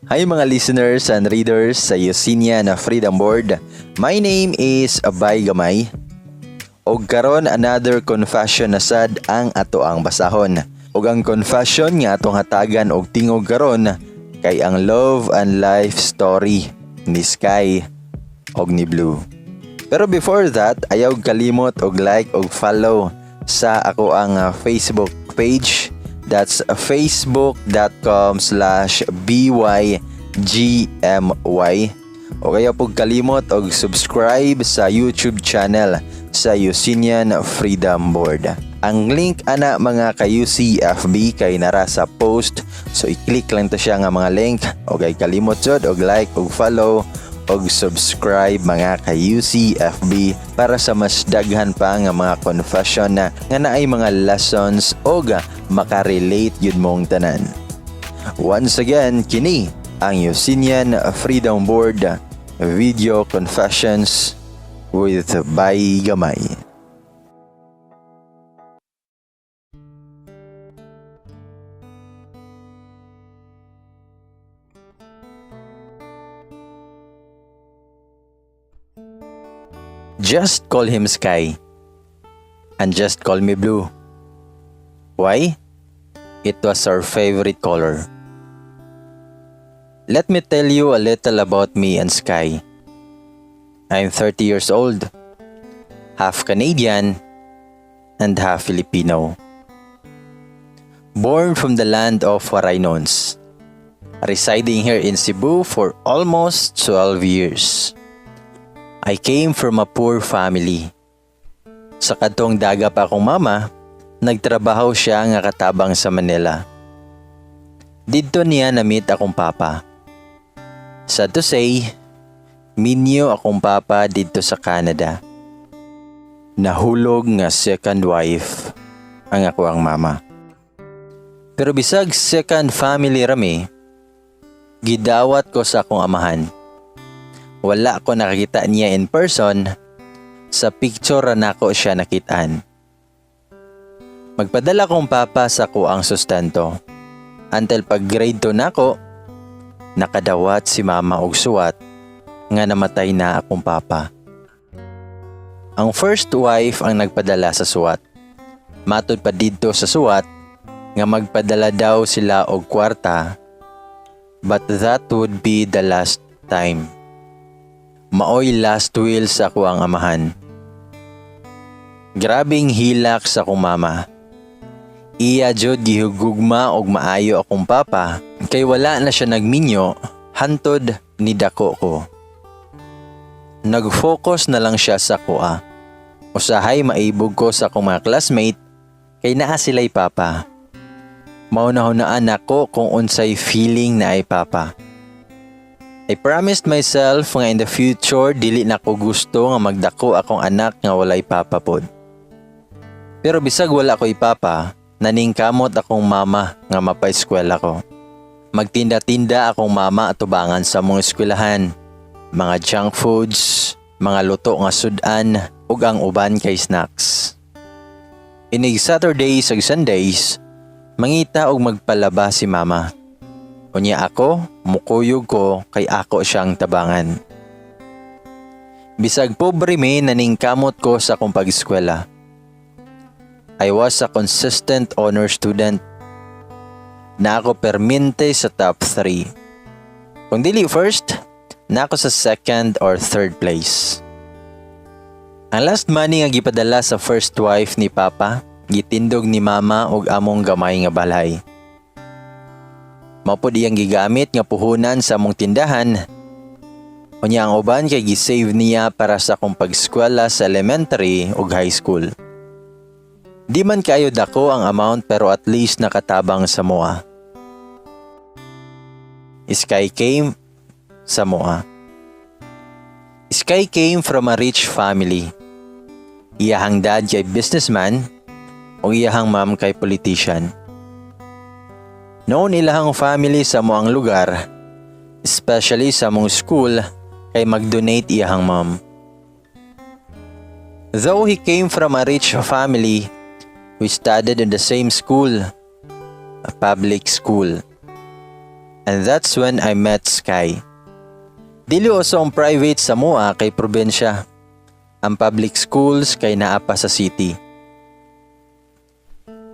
Hi mga listeners and readers sa Yesenia na Freedom Board. My name is Abay Gamay. Og karon another confession na sad ang ato ang basahon. Og ang confession nga atong hatagan og tingog karon kay ang love and life story ni Sky og ni Blue. Pero before that, ayaw kalimot og like og follow sa ako ang Facebook page. That's facebook.com/bygmy. O kaya pug kalimot og subscribe sa YouTube channel sa Yesenian Freedom Board. Ang link ana mga ka-UC FB kay nara sa post. So i-click lang to siya nga mga link. O kay kalimot jud og like og follow og subscribe mga ka-UC FB para sa mas daghan pa nga mga confession na nga naay mga lessons og makarelate yun mong tanan. Once again, kini ang Yesenian Freedom Board Video Confessions with Bay Gamay. Just call him Sky and just call me Blue. Why? It was our favorite color. Let me tell you a little about me and Sky. I'm 30 years old, half Canadian and half Filipino. Born from the land of Waraynons, residing here in Cebu for almost 12 years. I came from a poor family. Sa kadtong daga pa akong mama, nagtrabaho siya nga katabang sa Manila. Didto niya na-meet akong papa. Sad to say, minyo akong papa didto sa Canada. Nahulog nga second wife ang ako ang mama. Pero bisag second family rami, gidawat ko sa akong amahan. Wala ko nakakita niya in person, sa picture na ko siya nakitaan. Magpadala kong papa sa ko ang sustento. Until pag grade 2 na ko, nakadawat si mama og suwat nga namatay na akong papa. Ang first wife ang nagpadala sa suwat. Matod pa didto sa suwat nga magpadala daw sila og kwarta, but that would be the last time. Maoy last will sa ako ang amahan. Grabing hilak sa akong mama. Iya jud gihugugma og maayo akong papa kay wala na siya nagminyo hantod ni dako ko. Nag-focus na lang siya sa kuha. Usahay maibog ko sa akong mga classmate kay naa sila'y papa. Maunahunaan ako kung unsay feeling na ay papa. I promised myself nga in the future dili na ko gusto nga magdako akong anak nga walay papa pod. Pero bisag wala ko'y papa, naningkamot akong mama nga mapa-eskwela ko. Magtinda-tinda akong mama atubangan sa mong eskwelahan, mga junk foods, mga luto nga sudan ug ang uban kay snacks. Inig Saturdays ug Sundays, mangita og magpalaba si mama. Unya ako, mukuyog ko kay ako siyang tabangan. Bisag pobre me naningkamot ko sa akong pag-eskwela. I was a consistent honor student. Na ako permente sa top 3. Kung dili first, na ako sa second or third place. Ang last money nga gipadala sa first wife ni Papa, gitindog ni Mama og among gamay nga balay. Mapod iyang gigamit nga puhunan sa among tindahan. Unya ang uban kay gisave niya para sa akong pag-eskwela sa elementary ug high school. Di man kayo dako ang amount pero at least nakatabang sa moa. Sky came sa moa. Sky came from a rich family. Iyahang dad kay businessman o iyahang mom kay politician. Noon ilahang family sa moang lugar, especially sa mong school, kay mag-donate iyahang mom. Though he came from a rich family, we studied in the same school, a public school. And that's when I met Sky. Dili uso ang private sa mua kay probensya. Ang public schools kay naa pa sa city.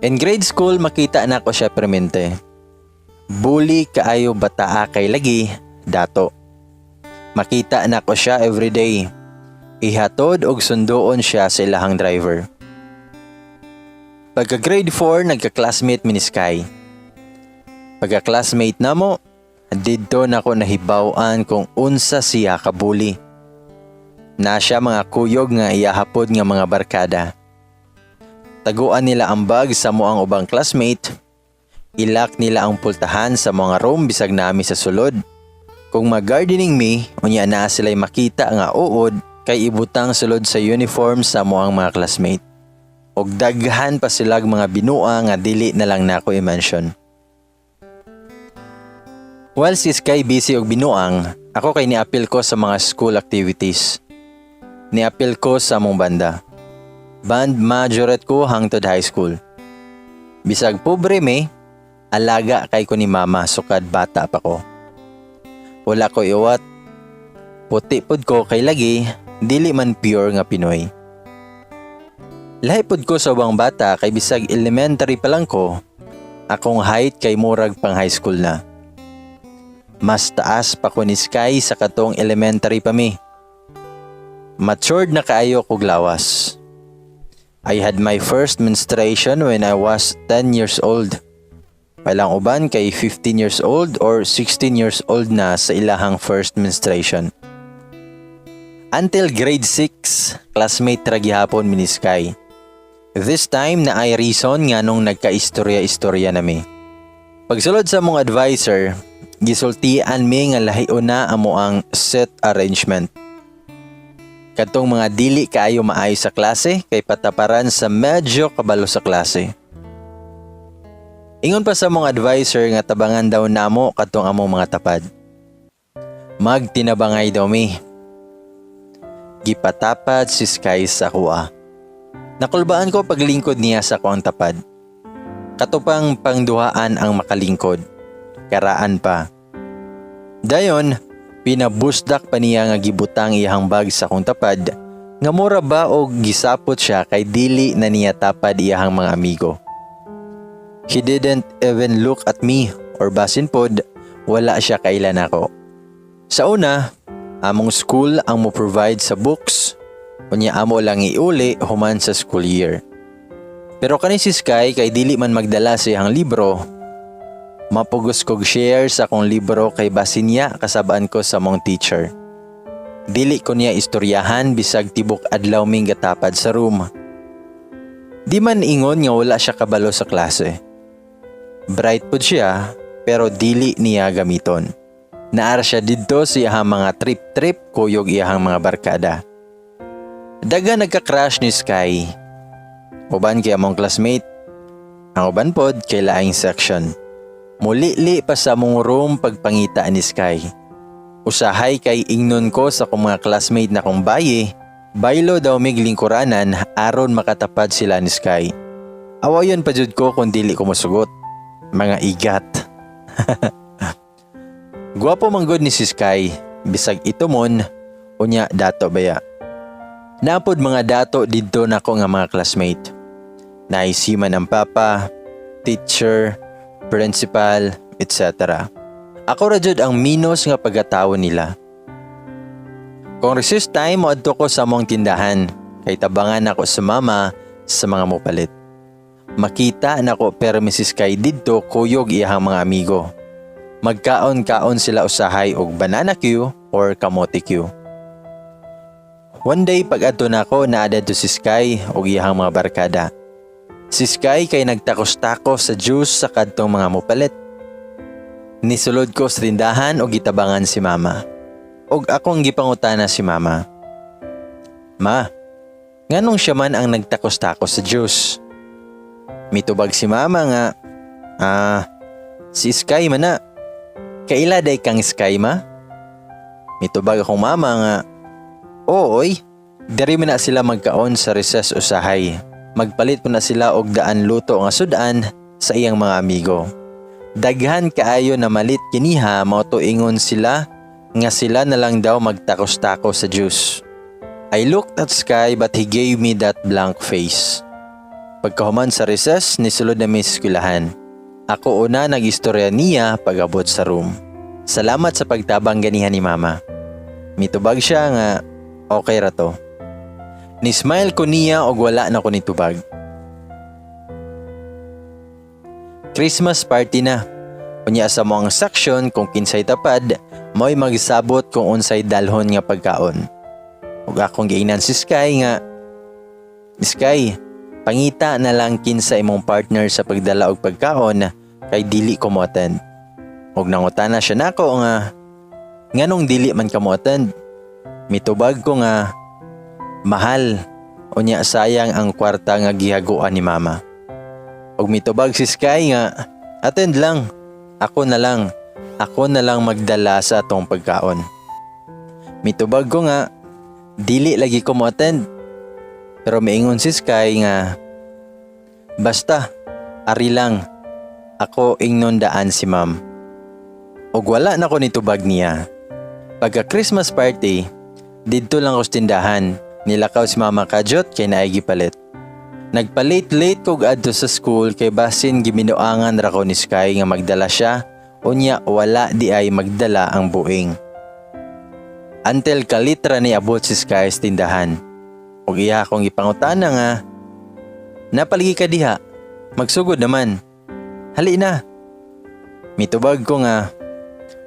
In grade school makita na ko siya permente. Bully kaayo bataa kay lagi, dato. Makita na ko siya everyday. Ihatod og sundoon siya sa ilahang driver. Pagka grade 4 nagka-classmate mi ni Sky. Pagka classmate namo, didto na ko nahibaw-an kung unsa siya kabuli. Na siya mga kuyog nga iyahapod nga mga barkada. Taguan nila ang bag sa moang ubang classmate. Ilak nila ang pultahan sa mga room bisag nami sa sulod. Kung mag-gardening mi, unya na sila'y makita nga uod kay ibutang sulod sa uniform sa moang mga classmate. Og daghan pa silag mga binua nga dili na lang nako i-mention. While si Sky busy og binuang, ako kay niapil ko sa mga school activities. Niapil ko sa among banda. Band majorette ko hangtod high school. Bisag pobre me, alaga kay ko ni mama sukad bata pa ko. Wala ko iwat. Puti pod ko kay lagi, dili man pure nga Pinoy. Lahi pod ko sa ubang bata kay bisag elementary pa lang ko, akong height kay murag pang high school na. Mas taas pa ko ni Sky sa katong elementary pa mi. Matured na kaayo kog lawas. I had my first menstruation when I was 10 years old. Palang uban kay 15 years old or 16 years old na sa ilahang first menstruation. Until grade 6, classmate ra gihapon mi ni Sky. This time na ay reason nga nung nagka-istorya-istorya nami. Pagsulod sa mong advisor, gisultian mi nga lahiuna na amo ang set arrangement. Katong mga dili kaayo maayo sa klase kay pataparan sa medyo kabalo sa klase. Ingon pa sa mong advisor nga tabangan daw namo katong among mga tapad. Magtinabangay daw mi. Gipatapad si Sky sa kuha. Nakulbaan ko paglingkod niya sa kuang tapad. Katupang pangduhaan ang makalingkod. Karaan pa. Dayon, pinabusdak pa niya nga gibutang iyang bag sa kong tapad. Nga mura ba o gisapot siya kay dili na niya tapad iyang mga amigo. He didn't even look at me or basin pod, wala siya kailan ako. Sa una, among school ang mo provide sa books. Unya amo lang iuli human sa school year. Pero kani si Sky kay dili man magdala sa iyang libro, mapugos kog share sa akong libro kay basin niya kasabaan ko sa mong teacher. Dili ko niya istoryahan bisag tibok adlaw ming gatapad sa room. Di man ingon nga wala siya kabalo sa klase. Bright pod siya pero dili niya gamiton. Naara siya didto sa iyang mga trip-trip kuyog iyang mga barkada. Daga nagka-crush ni Sky. Uban kay among classmate. Ang uban pod kay laing section. Muli-li pa sa among room pagpangita ni Sky. Usahay kay ingnon ko sa akong mga classmate na kong bayi. Baylo daw mig lingkuranan aron makatapad sila ni Sky. Awayon pa jud ko kung dili ko mosugot. Mga igat. Guwapo man gud ni si Sky. Bisag itumon, unya dato baya. Napod mga dato didto nako nga mga classmate. Naisiman ang papa, teacher, principal, etc. Ako ra jud ang minus nga pagkatawo nila. Kung recess time moadto ko sa among tindahan kay tabangan ako sa mama sa mga mopalit. Makita nako pero Mrs. Sky didto kuyog iyang mga amigo. Magkaon-kaon sila usahay og banana Q or kamote Q. One day pag-adto nako naadad to si Sky og iyang mga barkada. Si Sky kay nagtakos-takos sa juice sa kadtong mga mopalit. Nisulod ko sa tindahan og gitabangan si mama. Og akong gipangutana si mama. Ma, nganong siya man ang nagtakos-takos sa juice? Mitubag si mama nga, si Sky man na. Kaila day kang Sky ma? Mitubag akong mama nga, ooy, dari man na sila magkaon sa recess usahay. Magpalit po na sila og daan luto nga sudan sa iyang mga amigo. Daghan kaayo na malit kiniha mao tuingon sila nga sila na lang daw magtakos-takos sa Diyos. I looked at Sky but he gave me that blank face. Pagkahuman sa recess, nisulod na may eskwelahan. Ako una nag-istorya niya pag-abot sa room. Salamat sa pagtabang ganihan ni Mama. Mitubag siya nga okay ra to. Ni-smile ko niya og wala na ko nitubag. Christmas party na. Unya sa moang section kung kinsay tapad, mo'y magsabot kung unsay dalhon nga pagkaon. Ug akong giingnan si Sky nga, Sky, pangita na lang kinsa imong partner sa pagdala og pagkaon kay dili ko mo-attend. Ug nangutana siya nako nga, nganong dili man ka mo-attend? Mitubag ko nga, mahal, unya sayang ang kwarta nga gihaguan ni Mama. Ug mitubag si Sky nga, attend lang, ako na lang magdala sa atong pagkaon. Mitubag ko nga, dili lagi ko mo-attend. Pero maingon si Sky nga, basta, ari lang, ako ingnon daan si Ma'am. Ug wala na ko nitubag niya. Pagka Christmas party, didto lang ko sa tindahan, nilakaw si Mama Kajot kay naay gipalit. Nagpa-late kog adto sa school kay basin giminuangan ra ko ni Sky nga magdala siya, unya wala di ay magdala ang buing. Until kalitra ni abot si Sky sa tindahan. Ug iya akong ipangutana nga, napaligi ka diha, magsugod naman. Hali na. Mitubag ko nga,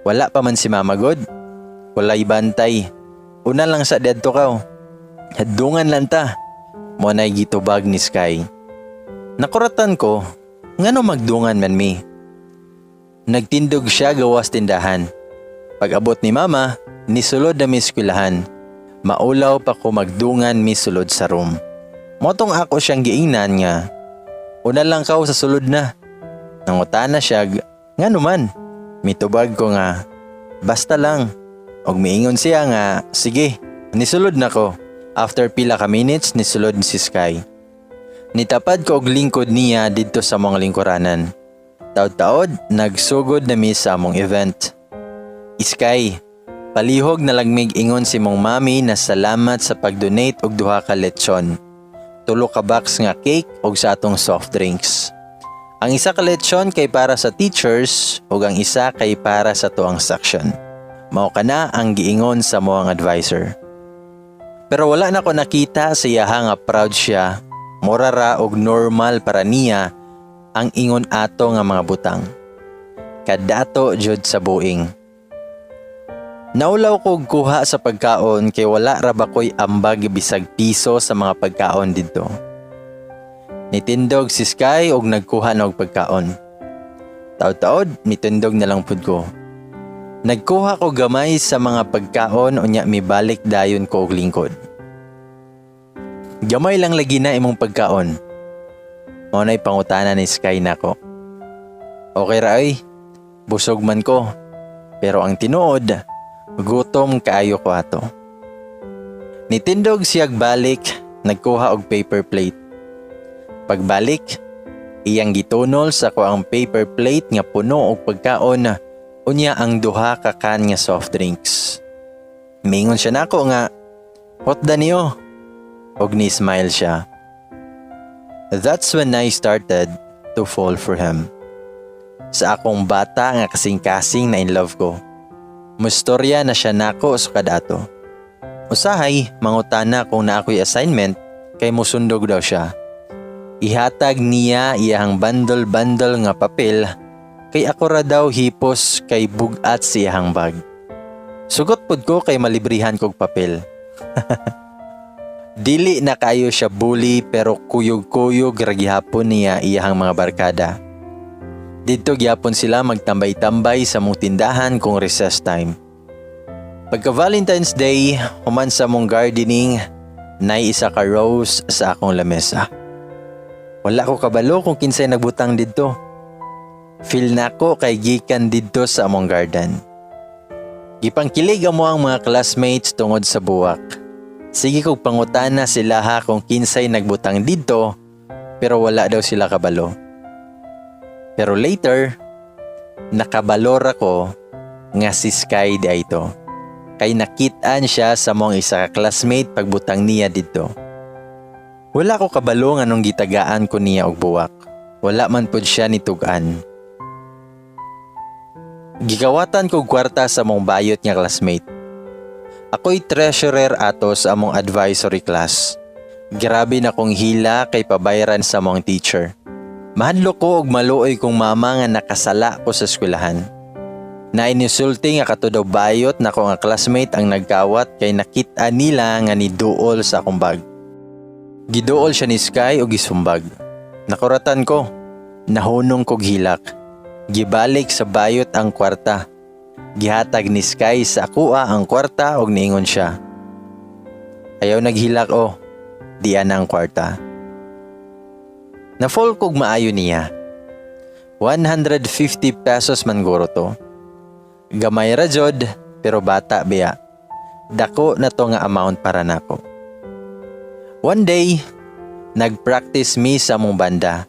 wala pa man si Mama God. Walay bantay. Una lang sa dedto kaw. Hadungan lang ta. Mo na'y gitubag ni Sky. Nakuratan ko, ngano magdungan man mi. Nagtindog siya gawas tindahan. Pag abot ni Mama, nisulod na mi eskwelahan. Maulaw pa ko magdungan mi sulod sa room. Motong ako siyang giingnan nga, una lang kaw sa sulod na. Nangutana siya, ngano man. Mitubag ko nga, basta lang. Og miingon siya nga, sige, nisulod na ko. After pila ka minutes, nisulod si Sky. Nitapad ko og lingkod niya didto sa mga lingkuranan. Taod-taod, nagsugod na mi sa among event. Sky, palihog na lagmig ingon si mong mami na salamat sa pag-donate og 2 ka lechon. 3 ka box nga cake og sa atong soft drinks. Ang isa ka lechon kay para sa teachers ug ang isa kay para sa tuang section. Mao kana ang giingon sa moang advisor. Pero wala na ko nakita sa iyaha nga proud siya, mura ra og normal para niya ang ingon ato nga mga butang. Kadato jud sa buing. Naulaw ko kuha sa pagkaon kay wala ra ba ko'y ambag bisag piso sa mga pagkaon didto. Nitindog si Sky og nagkuha na og pagkaon. Taod-taod, nitindog na lang pud ko. Nagkuha ko gamay sa mga pagkaon unya mibalik dayon ko og lingkod. Gamay lang lagi na imong pagkaon. Mao na'y pangutana ni Sky nako. Okay ra ay, busog man ko. Pero ang tinuod, gutom kaayo ko ato. Nitindog siyag balik, nagkuha og paper plate. Pagbalik, iyang gitunol sa ko ang paper plate nga puno og pagkaon. Unya ang 2 ka can nga soft drinks. Mingon siya nako nga, "Hot da niyo?" Og ni-smile siya. That's when I started to fall for him. Sa akong bata nga kasing-kasing na in love ko. Mustorya na siya nako sa kadato. Usahay, mangutana kung na ako'y assignment kay musundog daw siya. Ihatag niya iyang bandol-bandol nga papel kay ako ra daw hipos kay bugat siyang bag. Sugot pud ko kay malibrihan kog papel. Dili na kayo siya bully pero kuyog-kuyog ra gihapon niya iyang mga barkada. Dito gyapon sila magtambay-tambay sa mong tindahan kung recess time. Pagka Valentine's Day, human sa mong gardening, nay isa ka rose sa akong lamesa. Wala ko kabalo kung kinsay nagbutang didto. Feel nako kay gikan didto sa among garden. Gipangkilig amo ang mga classmates tungod sa buwak. Sige kog pangutana sila ha kung kinsay nagbutang didto, pero wala daw sila kabalo. Pero later, Nakabalor ako nga si Sky di ito. Kay nakitaan siya sa mong isa ka classmate pagbutang niya dito. Wala ko kabalo nga nung gitagaan ko niya og buwak. Wala man pud siya nitugan. Gikawatan ko kwarta sa mong bayot nga classmate. Ako'y treasurer ato sa among advisory class. Grabe na kong hila kay pabayaran sa mong teacher. Mahadlo ko og maluoy kong mama nga nakasala ko sa eskwelahan. Nainisulti nga kato daw bayot na ko nga classmate ang nagkawat kay nakita nila nga niduol sa akong bag. Giduol siya ni Sky o gisumbag. Nakuratan ko. Nahunong kog hilak. Gibalik sa bayot ang kwarta. Gihatag ni Sky sa akua ang kwarta og niingon siya. Ayaw naghilak o. Diyan ang kwarta. Na-fall kog maayo niya. 150 pesos man guro to. Gamay ra jod, pero bata biya. Dako na to nga amount para nako. One day, nag-practice me sa among banda.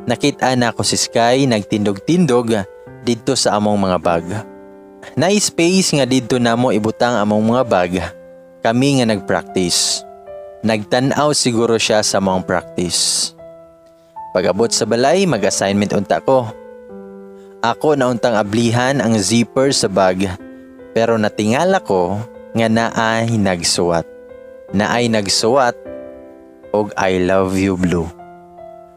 Nakita na ako si Sky nagtindog-tindog dito sa among mga bag. Na-space nga dito namo ibutang among mga bag. Kami nga nag-practice. Nagtanaw siguro siya sa among practice. Pag-abot sa balay, mag-assignment unta ko. Ako na untang ablihan ang zipper sa bag, pero natingala ko nga naay nagsuwat. Naay nagsuwat og I love you blue.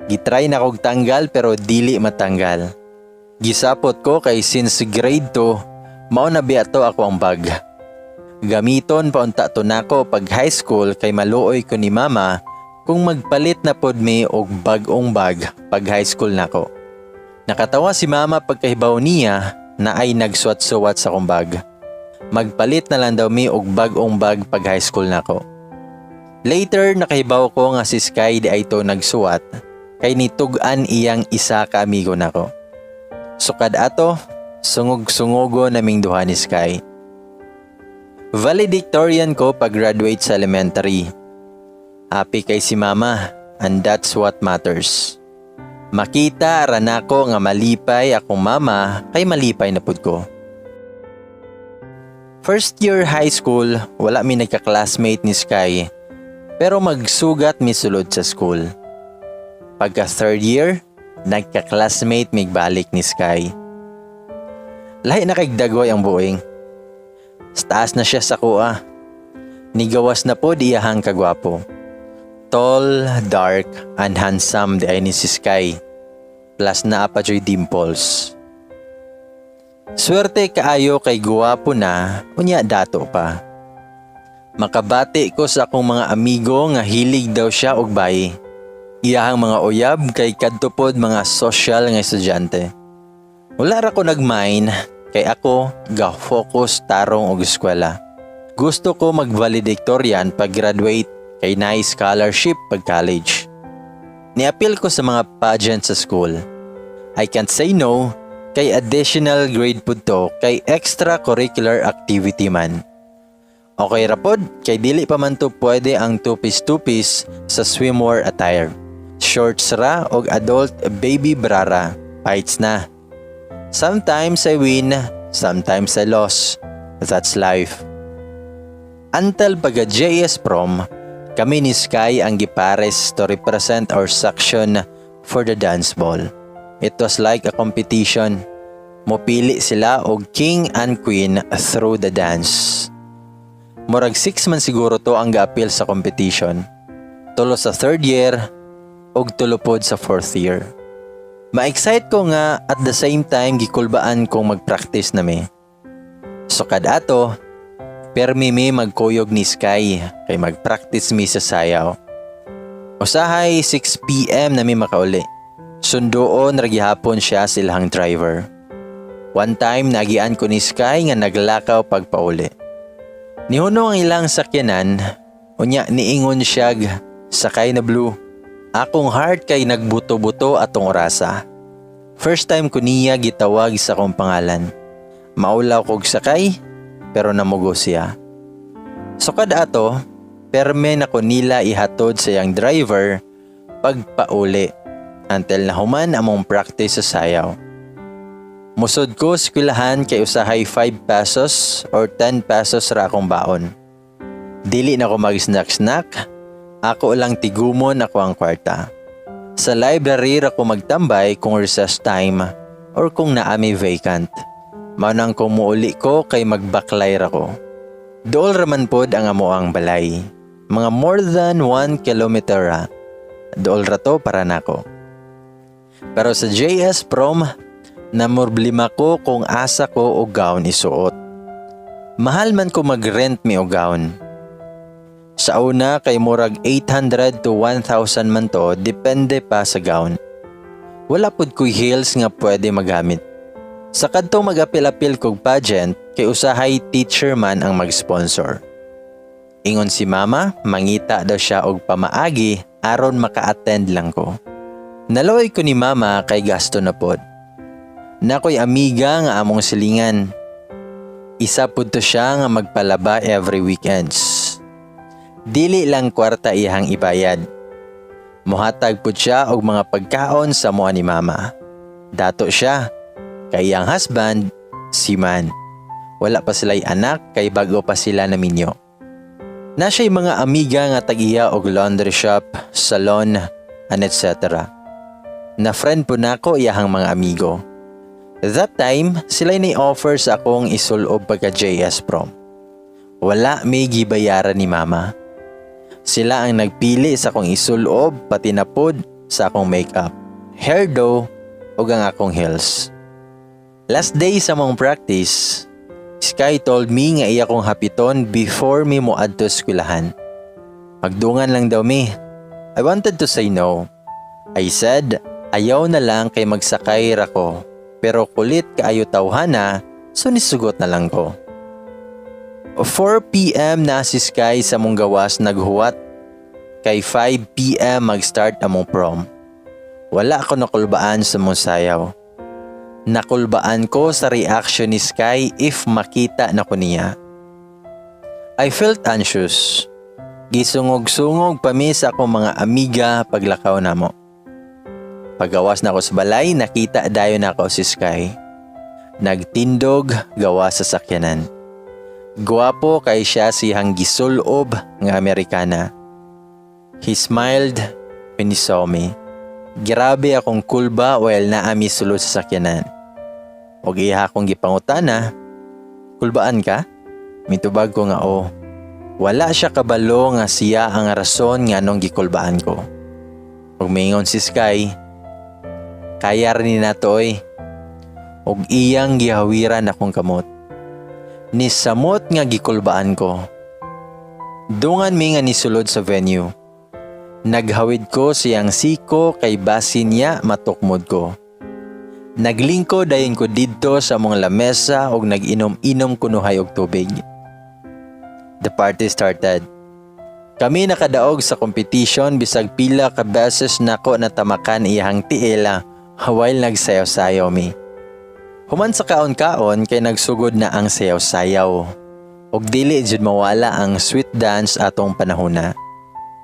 Gitry na kog tanggal pero dili matanggal. Gisapot ko kay since grade 2, mao na biato ako ang bag. Gamiton pa unta to nako pag high school kay maluoy ko ni mama kung magpalit na pod mi og bag-ong bag pag high school nako. Nakatawa si mama pagkahibaw niya na ay nagsuwat-suwat sa kong bag. Magpalit na lang daw mi og bag-ong bag pag high school nako. Later nakahibaw ko nga si Sky di ay to nagsuwat kay nitugan iyang isa ka amigo nako. Sukad ato, sungog-sungogo naming duha ni Sky. Valedictorian ko pag-graduate sa elementary. Happy kay si mama, and that's what matters. Makita ra nako nga malipay akong mama kay malipay na pud ko. First year high school, wala mi nagka-classmate ni Sky, pero magsugat mi sulod sa school. Pagka third year, nagka-classmate mi balik ni Sky. Lahi na kay dagoy ang buing. Taas na siya sa kuha. Nigawas na po iyahang kagwapo. Tall, dark, and handsome di ay ni si Sky. Plus na pa joy dimples. Swerte kaayo kay guwapo na, unya dato pa. Makabati ko sa akong mga amigo nga hilig daw siya og bayi. Iyahang mga uyab kay kadtupod mga social nga estudyante. Wala ra ko nagmain kay ako ga-focus tarong og eskwela. Gusto ko mag-valedictorian pag-graduate kay naay scholarship pag-college. Ni-appeal ko sa mga pageant sa school. I can't say no kay additional grade pud to kay extracurricular activity man. Okay ra pod kay dili pa man to pwede ang two-piece sa swimwear attire. Shorts ra og adult baby brara, fights na. Sometimes I win, sometimes I lost. That's life. Until pagka-JS prom, kami ni Sky ang gipares to represent our section for the dance ball. It was like a competition. Mopili sila og king and queen through the dance. Murag 6 man siguro to ang ga-appeal sa competition. Tulo sa third year og tulupod sa fourth year. Ma-excite ko nga at the same time gikulbaan kong mag-practice na mi. Sukad ato, permi mi magkuyog ni Sky kay mag-practice mi sa sayaw. Usahay 6 PM na mi makauli. Sundoon ra gihapon siya silahang driver. One time nagian ko ni Sky nga naglakaw pagpauli. Nihuno ang ilang sakyanan, unya niingon siya sakay na blue. Akong heart kay nagbuto-buto atong orasa. First time ko niya gitawag sa akong pangalan. Maulaw kog sakay, pero namugo siya. Sukad ato, perme na ko nila ihatod sa yang driver pagpauli until nahuman among practice sa sayaw. Musod ko eskwelahan kay usahay 5 pesos or 10 pesos ra akong baon. Dili na ko mag-snack-snack, ako lang tigumon ako ang kwarta. Sa library ra ko magtambay kung recess time or kung naami vacant. Manang kung muuli ko kay magbaklay ra ko. Dool raman pod ang amo ang balay. Mga more than 1 kilometer ra. Dool ra to para nako. Pero sa JS Prom, namorblima ko kung asa ko og gown isuot. Mahal man ko mag-rent mi og gown. Sa una kay murag 800 to 1,000 man to, depende pa sa gown. Wala pud ko'y heels nga pwede magamit. Sa kadtong mag-apil-apil kog pageant, kay usahay teacher man ang mag-sponsor. Ingon si mama, mangita daw siya og pamaagi aron maka-attend lang ko. Naloy ko ni mama kay gasto na pod. Nakoy amiga nga among silingan. Isa pud to siya nga magpalaba every weekends. Dili lang kwarta iyang ibayad. Muhatag pud siya og mga pagkaon sa moa ni mama. Dato siya, kay iyang husband, si man. Wala pa sila'y anak kay bago pa sila naminyo. Na siya'y mga amiga nga tag-iya og laundry shop, salon, and etc. Na friend po nako iyahang mga amigo. That time, sila'y ni-offer sa akong isulob pagka JS Prom. Wala may gibayaran ni mama. Sila ang nagpili sa akong isulob pati na pod sa akong makeup, hairdo, ug ang akong heels. Last day sa mong practice, Sky told me nga iya kong hapiton before mi mo adto eskwelahan. Magdungan lang daw mi. I wanted to say no. I said, ayaw na lang kay magsakay ra ko, pero kulit kaayo tawhana, so nisugot na lang ko. 4 PM na si Sky sa mong gawas naghuwat. Kay 5 PM mag-start among prom. Wala ako nakulbaan sa mong sayaw. Nakulbaan ko sa reaction ni Sky if makita na ko niya. I felt anxious. Gisungog-sungog pa mi sa akong mga amiga paglakaw namo. Pagawas na ako sa balay, nakita dayon ako si Sky. Nagtindog gawa sa sakyanan. Guwapo kay siya siyang gisulob nga Amerikana. He smiled when he saw me. Grabe akong kulba while naami sulod sa sakyanan. Og iya akong gipangutana, kulbaan ka? Mitubag ko nga o. Wala siya kabalo nga siya ang rason nga nung gikulbaan ko. Og maingon si Sky, kaya rin na to eh. Og iyang gihawiran akong kamot. Nisamot nga gikulbaan ko. Dungan mi nga nisulod sa venue. Naghawid ko siyang siko kay basin niya matukmod ko. Naglingko dayon ko didto sa mong lamesa og nag-inom-inom kunuhay og tubig. The party started. Kami nakadaog sa competition bisag pila ka beses nako natamakan iyang tiila while nagsayaw-sayaw mi. Human sa kaon-kaon kay nagsugod na ang sayaw-sayaw. Og dili jud mawala ang sweet dance atong panahona.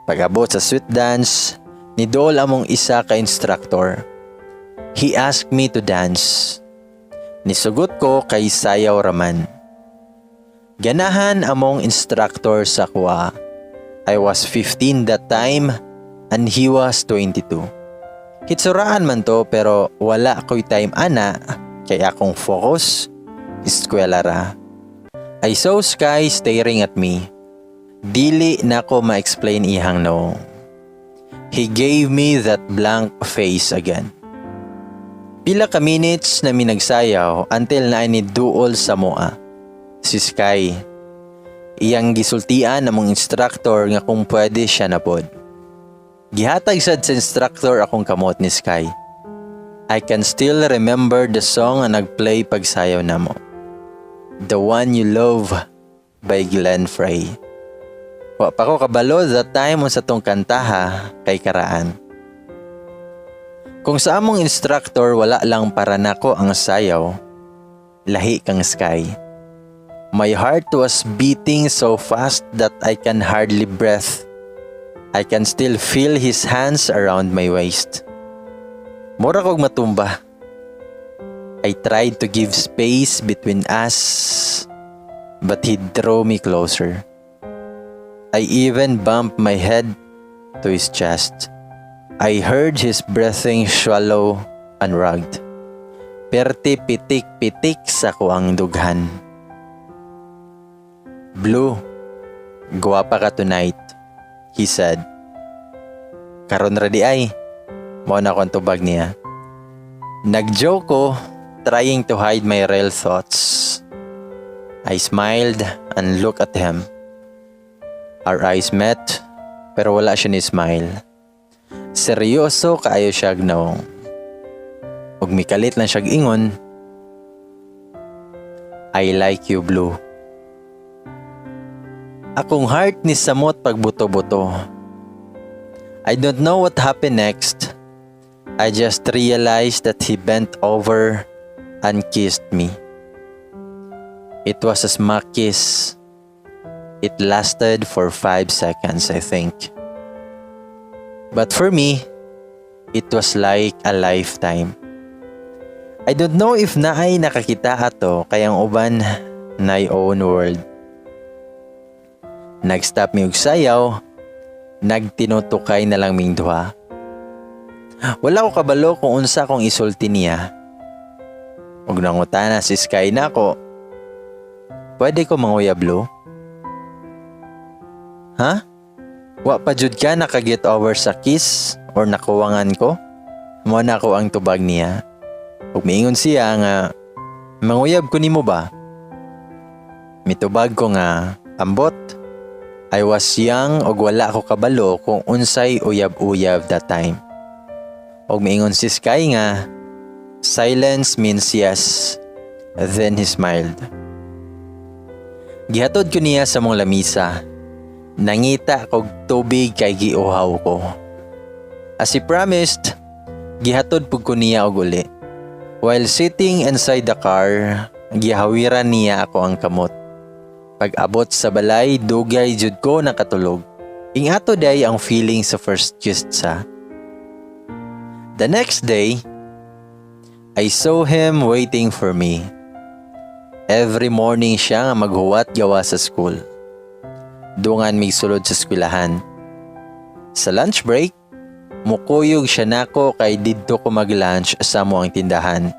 Pag-abot sa sweet dance, nidol among isa ka instructor. He asked me to dance. Nisugot ko kay sayaw raman. Ganahan among instructor sa kuha. I was 15 that time and he was 22. Kitsuraan man to pero wala ko'y time ana. Kaya akong focus, eskwela ra. I saw Sky staring at me. Dili na ko ma-explain ihang no. He gave me that blank face again. Pila ka minutes na minagsayaw until na ni duol sa moa. Si Sky. Iyang gisultian namong instructor nga kung pwede siya na pod. Gihatag sad sa instructor akong kamot ni Sky. I can still remember the song na nagplay pagsayaw namo. The One You Love by Glenn Frey. Wa pa ko kabalo that time sa tong kantaha kay karaan. Kung sa among instructor wala lang para nako ang sayaw, lahi kang Sky. My heart was beating so fast that I can hardly breathe. I can still feel his hands around my waist. Mura kog matumba. I tried to give space between us, but he drew me closer. I even bumped my head to his chest. I heard his breathing shallow and rugged. Perti pitik-pitik sa kuang dughan. "Blue, guwapa ka tonight," he said. "Karon ra di ay," mao na akong tubag niya. Nag-joke ko, trying to hide my real thoughts. I smiled and looked at him. Our eyes met, pero wala siya ni smile. Seryoso kaayo siya gnaw. Ug mikalit lang siya ingon, "I like you, Blue." Akong heart ni samot pagbuto-buto. I don't know what happened next. I just realized that he bent over and kissed me. It was a smack kiss. It lasted for 5 seconds, I think. But for me, it was like a lifetime. I don't know if naay nakakita ato kayang uban na own world. Nag-stop mi og sayaw, nagtinutukay na lang ming duha. Wala ko kabalo kung unsa kong isulti niya. Ug nangutana si Sky nako, "Pwede ko manguya, Blue?" "Ha? Wa pa jud ka naka-get over sa kiss or nakuwangan ko?" Mao na ko ang tubag niya. Ug miingon siya nga, "Manguyab ko nimo ba?" Mitubag ko nga, "Ambot. I was young ug wala ko kabalo kung unsay uyab-uyab that time." Og miingon si Sky nga, "Silence means yes." Then he smiled. Gihatod ko niya sa mong lamisa. Nangita kog tubig kay giuhaw ko. As he promised, gihatod pug ko niya og uli. While sitting inside the car, gihawiran niya ako ang kamot. Pag-abot sa balay, dugay jud ko nakatulog. Ingato day ang feeling sa first kiss sa. The next day, I saw him waiting for me. Every morning siya nga maghuwat gawa sa school. Dungan mig sulod sa eskwelahan. Sa lunch break, mukuyog siya nako kay didto ko mag-lunch sa mo ang tindahan.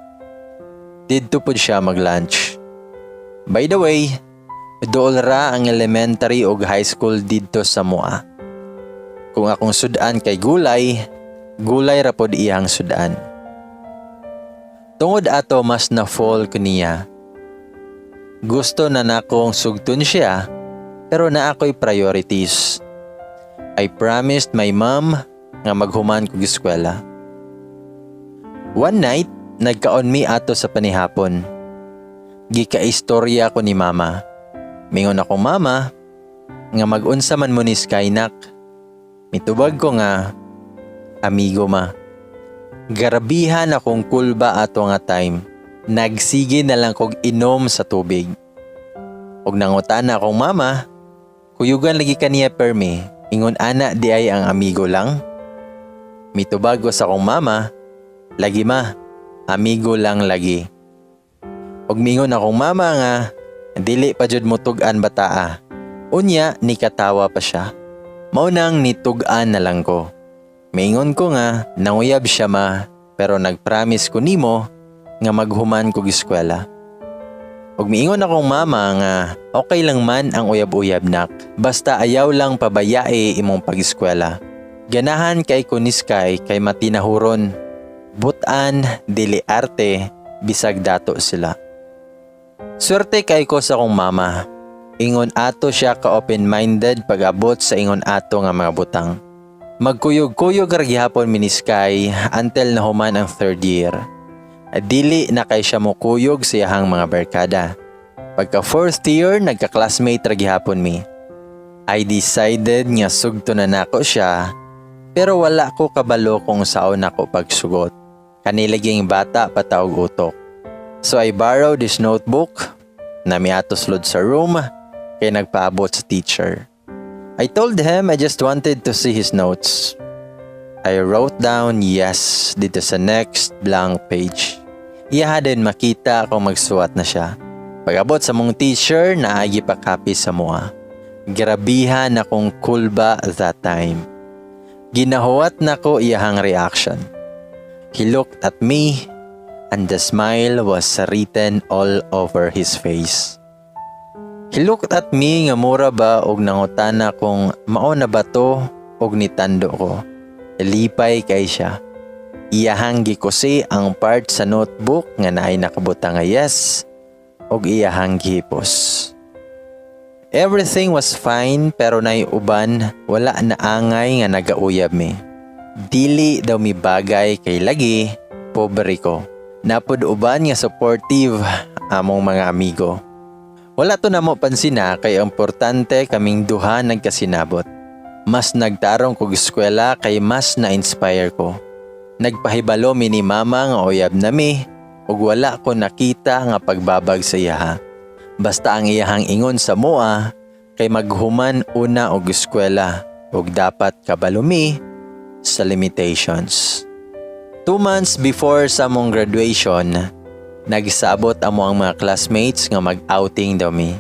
Didto pud siya mag-lunch. By the way, dool ra ang elementary ug high school didto sa moa. Kung akong sudan kay gulay, gulay ra pod iyang sudan. Tungod ato mas na-fall ko niya. Gusto na nakong sugton siya, pero na ako'y priorities. I promised my mom nga maghuman kog eskwela. One night, nagkaon mi ato sa panihapon. Gika-istorya ko ni mama. Mingon ako, "Mama, nga mag-unsa man mo ni Skynak." Mitubag ko nga, "Amigo ma." Garabihan akong kulba ato nga time. Nagsige na lang kog inom sa tubig. Og nangutana akong mama, "Kuyugan lagi kaniya permi, ingon ana di ay ang amigo lang?" Mitubag ko sa akong mama, "Lagi ma, amigo lang lagi." Og mingon akong mama nga, "Dili pa jud mo tug-an bataa." Unya, nikatawa pa siya. Maunang nitug-an na lang ko. Mingon ko nga, nanguyab siya ma, pero nagpromise ko nimo nga maghuman kog eskwela. Og miingon akong mama nga, okay lang man ang uyab-uyab nak, basta ayaw lang pabayae imong pag-eskwela. Ganahan kay ko ni Sky kay matinahuron. Butan, dili arte, bisag dato sila. Swerte kay ko sa akong mama. Ingon ato siya ka open-minded pag-abot sa ingon ato nga mga butang. Magkuyog-kuyog ra gihapon mi ni Sky until nahuman ang 3rd year. Dili na kay siya mukuyog sa iyahang mga barkada. Pagka 4th year, nagka-classmate ra gihapon mi. I decided nga sugto na nako siya, pero wala ko kabalo kung saon nako pagsugot. Kanilaging bata patawag utok. So I borrowed this notebook na miatos lod sa room kay nagpaabot sa teacher. I told him I just wanted to see his notes. I wrote down yes dito sa next blank page. Iyaha din makita kung magsuwat na siya. Pag-abot sa mong teacher na agi pa copy sa mua. Grabihan akong kulba that time. Ginahuwat na ko iyahang reaction. He looked at me and the smile was written all over his face. He looked at me nga mura ba og nangutana kung mao na ba to og nitando ko. Lipay kay siya. Iyahang gikusi ang part sa notebook nga naay nakabuta nga yes og iyahang gihipos. Everything was fine pero nay uban wala na angay nga nagauyab mi. Dili daw mi bagay kay lagi pobre ko. Napod uban nga supportive among mga amigo. Wala to namo pansina kay importante kaming duha nagkasinabot. Mas nagtarong kog eskwela kay mas na-inspire ko. Nagpahibalo mi ni mama nga uyab nami ug wala ko nakita nga pagbabag sa iyaha. Basta ang iyahang ingon sa mua kay maghuman una og eskwela ug dapat kabalumi sa limitations. 2 months before sa mong graduation, nagsabot amo ang mga classmates nga mag-outing daw mi.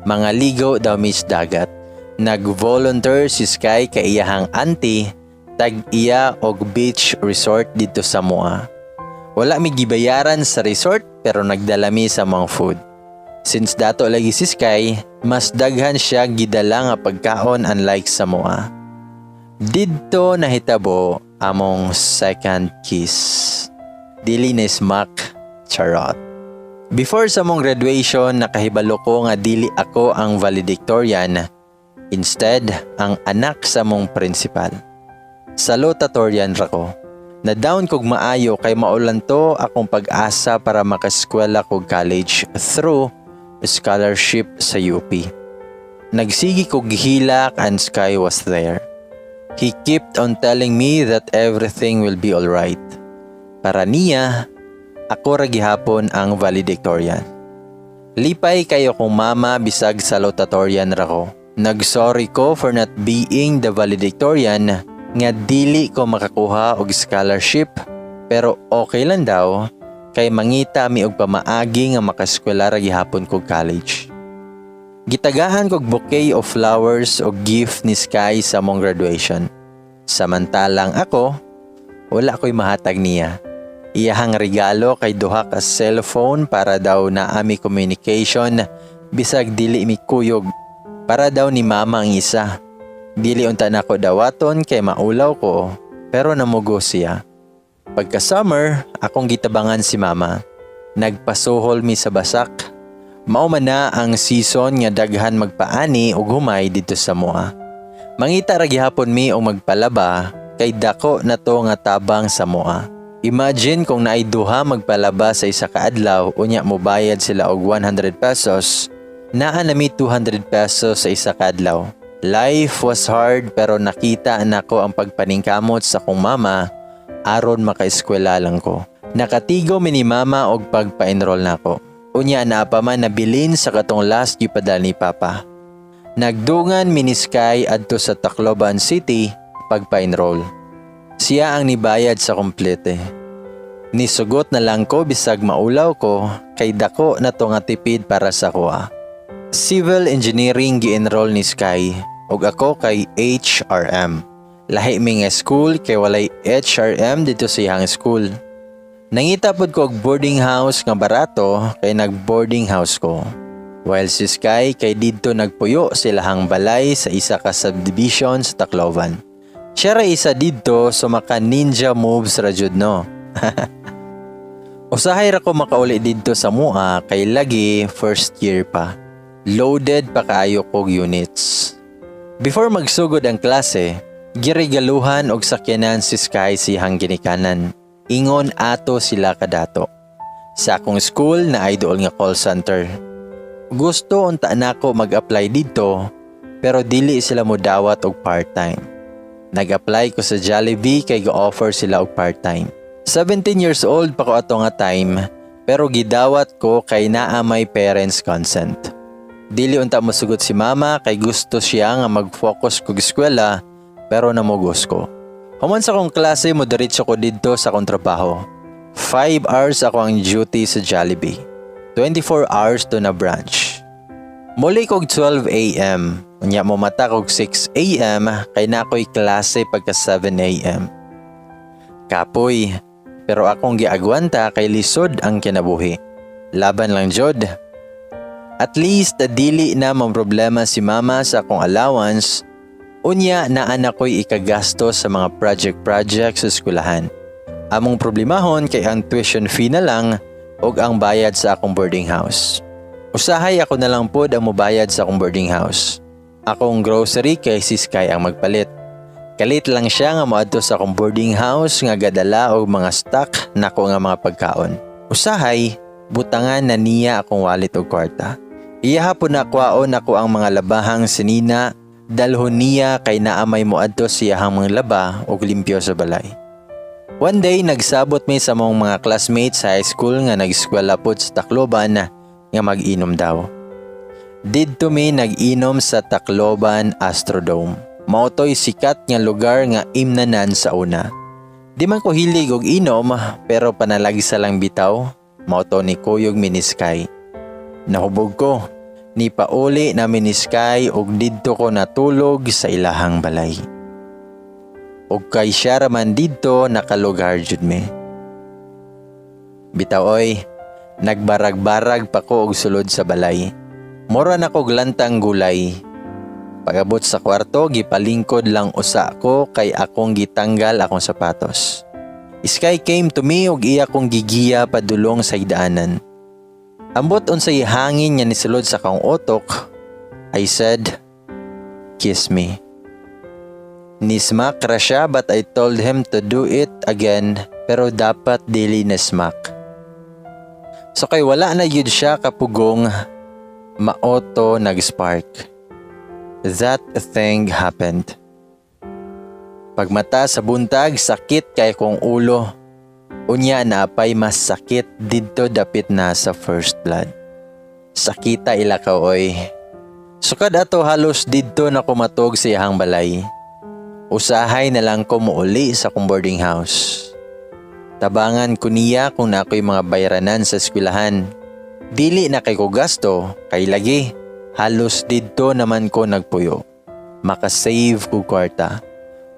Mga ligo daw mi sa dagat. Nag-volunteer si Sky kay iyahang auntie tag-iya og beach resort dito sa mua. Wala mi gibayaran sa resort pero nagdala mi sa mga food. Since dato lagi si Sky, mas daghan siya gidala nga pagkaon unlike sa mua. Didto nahitabo among second kiss. Dili na smack, charot. Before sa mong graduation, nakahibalo ko nga dili ako ang valedictorian. Instead, ang anak sa mong principal. Salutatorian ra ko. Na-down kog maayo kay maulanto akong pag-asa para makaskwela kog college through scholarship sa UP. Nagsigi kog gihilak and Sky was there. He kept on telling me that everything will be alright. Para niya, ako ra gihapon ang valedictorian. Lipay kayo kung mama bisag salutatorian ra ko. Nagsorry ko for not being the valedictorian nga dili ko makakuha og scholarship pero okay lang daw kay mangita mi og pamaagi nga makaskwela ra gihapon kog college. Gitagahan kog bouquet of flowers o gift ni Sky sa mong graduation. Samantalang ako, wala ko'y mahatag niya. Iyahang regalo kay duha ka cellphone para daw na ami communication bisag dili mi kuyog. Para daw ni mama ang isa. Dili unta nako dawaton kay maulaw ko pero namugo siya. Pagka summer, akong gitabangan si mama. Nagpasuhol mi sa basak. Mao man na ang season nga daghan magpaani ug humay dito sa mua. Mangita ra gihapon mi og magpalaba kay dako na to nga tabang sa mua. Imagine kung naay duha magpalaba sa isa ka adlaw unya mo bayad sila og 100 pesos. Naa na mi 200 pesos sa isa ka adlaw. Life was hard pero nakita nako ang pagpaningkamot sa kong mama aron makaeskwela lang ko. Nakatigo mi ni mama og pagpa-enroll nako. Unya na pa man nabilin sa katong last gipadal ni Papa. Nagdungan mi ni Sky adto sa Tacloban City pagpa-enroll. Siya ang nibayad sa komplete. Nisugot na lang ko bisag maulaw ko kay dako na to nga tipid para sa kuha. Civil engineering gi-enroll ni Sky ug ako kay HRM. Lahi mi nga school kay walay HRM dito sa iyang school. Nangita pod ko og boarding house nga barato kay nag-boarding house ko. While si Sky kay didto nagpuyo silahang balay sa isa ka subdivision sa Tacloban. Siya ra isa didto so maka ninja moves ra jud no. Usahay ra ko makauli didto sa mua kay lagi first year pa. Loaded pa kaayo kog units. Before magsugod ang klase, giregaluhan og sakyanan si Sky siyang ginikanan. Ingon ato sila kadato. Sa akong school na idol nga call center. Gusto unta nako mag-apply dito pero dili sila mo dawat og part-time. Nag-apply ko sa Jollibee kay go-offer sila og part-time. 17 years old pa ko ato nga time pero gidawat ko kay naa may parents consent. Dili unta mosugot si mama kay gusto siya nga mag-focus kog eskwela pero namugos ko. Human sa kong klase mo diretso ko didto sa kong trabaho. 5 hours ako ang duty sa Jollibee. 24 hours to na branch. Muli kog 12 a.m. Unya mo mata kog 6 a.m. kay na ako'y klase pagka 7 a.m. Kapoy, pero akong giagwanta kay lisod ang kinabuhi. Laban lang jod. At least dili na mang problema si mama sa akong allowance. Unya naan ako'y ikagasto sa mga project sa eskwelahan. Among problemahon kay ang tuition fee na lang og ang bayad sa akong boarding house. Usahay ako na lang pod ang mobayad sa akong boarding house. Akong grocery kay si Sky ang magpalit. Kalit lang siya nga moadto sa akong boarding house nga gadala og mga stock nako nga mga pagkaon. Usahay, butangan na niya akong wallet og kwarta. Iya hapon na kwaon ako ang mga labahang sinina, dalhon niya kay naamay moadto siyahang mga laba og limpyo sa balay. One day, nagsabot mi sa mga classmates sa high school nga nag-eskwela pod sa Tacloban nga mag-inom daw. Didto mi nag-inom sa Tacloban Astrodome. Mautoy sikat nga lugar nga imnanan sa una. Di man ko hilig og inom pero panalagsa lang bitaw, mauto ni Kuyog Miniskay. Nahubog ko, ni pauli na Miniskay og didto ko natulog sa ilahang balay. Og kay siya raman didto nakalugar jud mi. Bitaw oy, nagbarag-barag pa ko og sulod sa balay. Mora na kog lantang gulay. Pagabot sa kwarto, gipalingkod lang usa ko kay akong gitanggal akong sapatos. Sky came to me og iya kong gigiya padulong sa higdaanan. Ambot unsay hangin nga nisulod sa akong utok, I said, "Kiss me." Nismak ra siya but I told him to do it again pero dapat dili na smack. So kay wala na yun siya kapugong, maoto nag-spark. That thing happened. Pagmata sa buntag, sakit kay kong ulo. Unya na apay mas sakit didto dapit na sa first blood. Sakita ilakaw oy. Sukad ato halos didto na kumatog sa iyang balay. Usahay na lang ko muuli sa akong boarding house. Tabangan ko niya kung na ako'y mga bayranan sa eskwelahan. Dili na kay ko gasto, kay lagi. Halos didto naman ko nagpuyo. Makasave ko kwarta.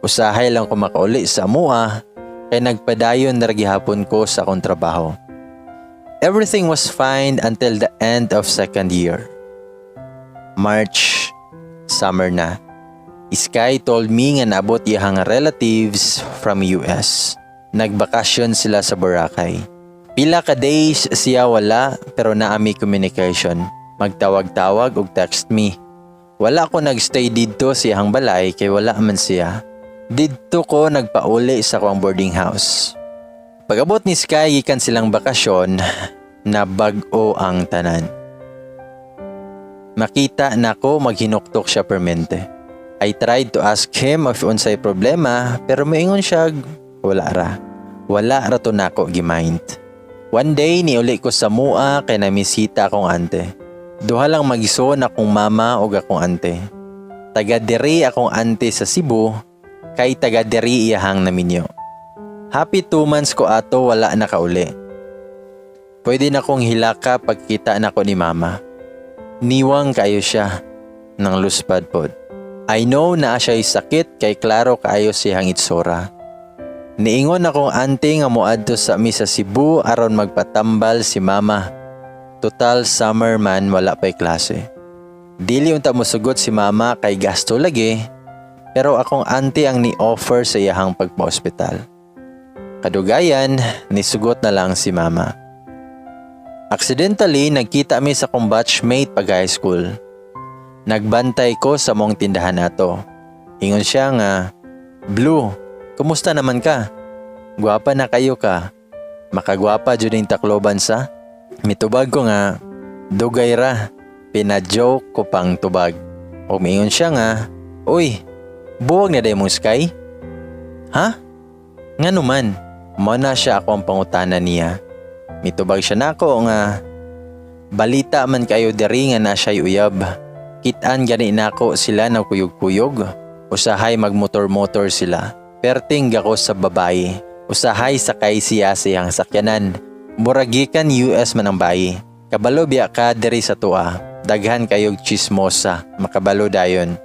Usahay lang ko makauli sa mua, kay nagpadayon na gihapon ko sa akong trabaho. Everything was fine until the end of second year. March, summer na. Sky told me nga naabot iyang relatives from US. Nagbakasyon sila sa Boracay. Pila ka days siya wala pero naami communication. Magtawag-tawag og text me. Wala ko nagstay didto sa iyang balay kay wala man siya. Didto ko nagpauli sa akong boarding house. Pag-abot ni Sky gikan silang bakasyon, na bag-o ang tanan. Makita nako maghinuktok siya permente. I tried to ask him if unsay problema pero moingon siya wala ra. Wala ra to nako gimind. One day niuli ko sa mua kay namisita akong ante. Duha lang magison akong mama ug akong ante. Taga diri akong ante sa Cebu kay taga diri iyahang naminyo. Happy 2 months ko ato wala na kauli. Pwede na kong hilaka pagkita nako ni mama. Niwang kayo siya nang luspad pod. I know na siya'y sakit kay klaro kaayo siyang itsura. Niingon akong ante nga moadto sa mi sa Cebu aron magpatambal si mama. Total summer man wala pa'y klase. Dili unta mosugot si mama kay gasto lagi, pero akong ante ang ni-offer sa iyahang pagpa-ospital. Kadugayan, nisugot na lang si mama. Accidentally, nagkita mi sa kong batchmate pag high school. Nagbantay ko sa mong tindahan nato. Ingon siya nga, "Blue, kumusta naman ka? Gwapa na kayo ka. Makagwapa jud ning Tacloban sa?" Mitubag ko nga, "Dugay ra." Pina-joke ko pang tubag. O mingon siya nga, "Uy, buwag na day mong Sky?" "Ha? Nga naman?" Mao na siya ako ang pangutana niya. Mitubag siya nako nga, "Balita man kayo diri nga na siya'y uyab. Kitaan gani nako sila nagkuyog-kuyog. Usahay magmotor-motor sila. Perting gako sa babae. Usahay sakay siya sa iyang sakyanan. Muragikan US man ang bayi. Kabalo biya ka diri sa tua. Daghan kayog chismosa. Makabalo dayon.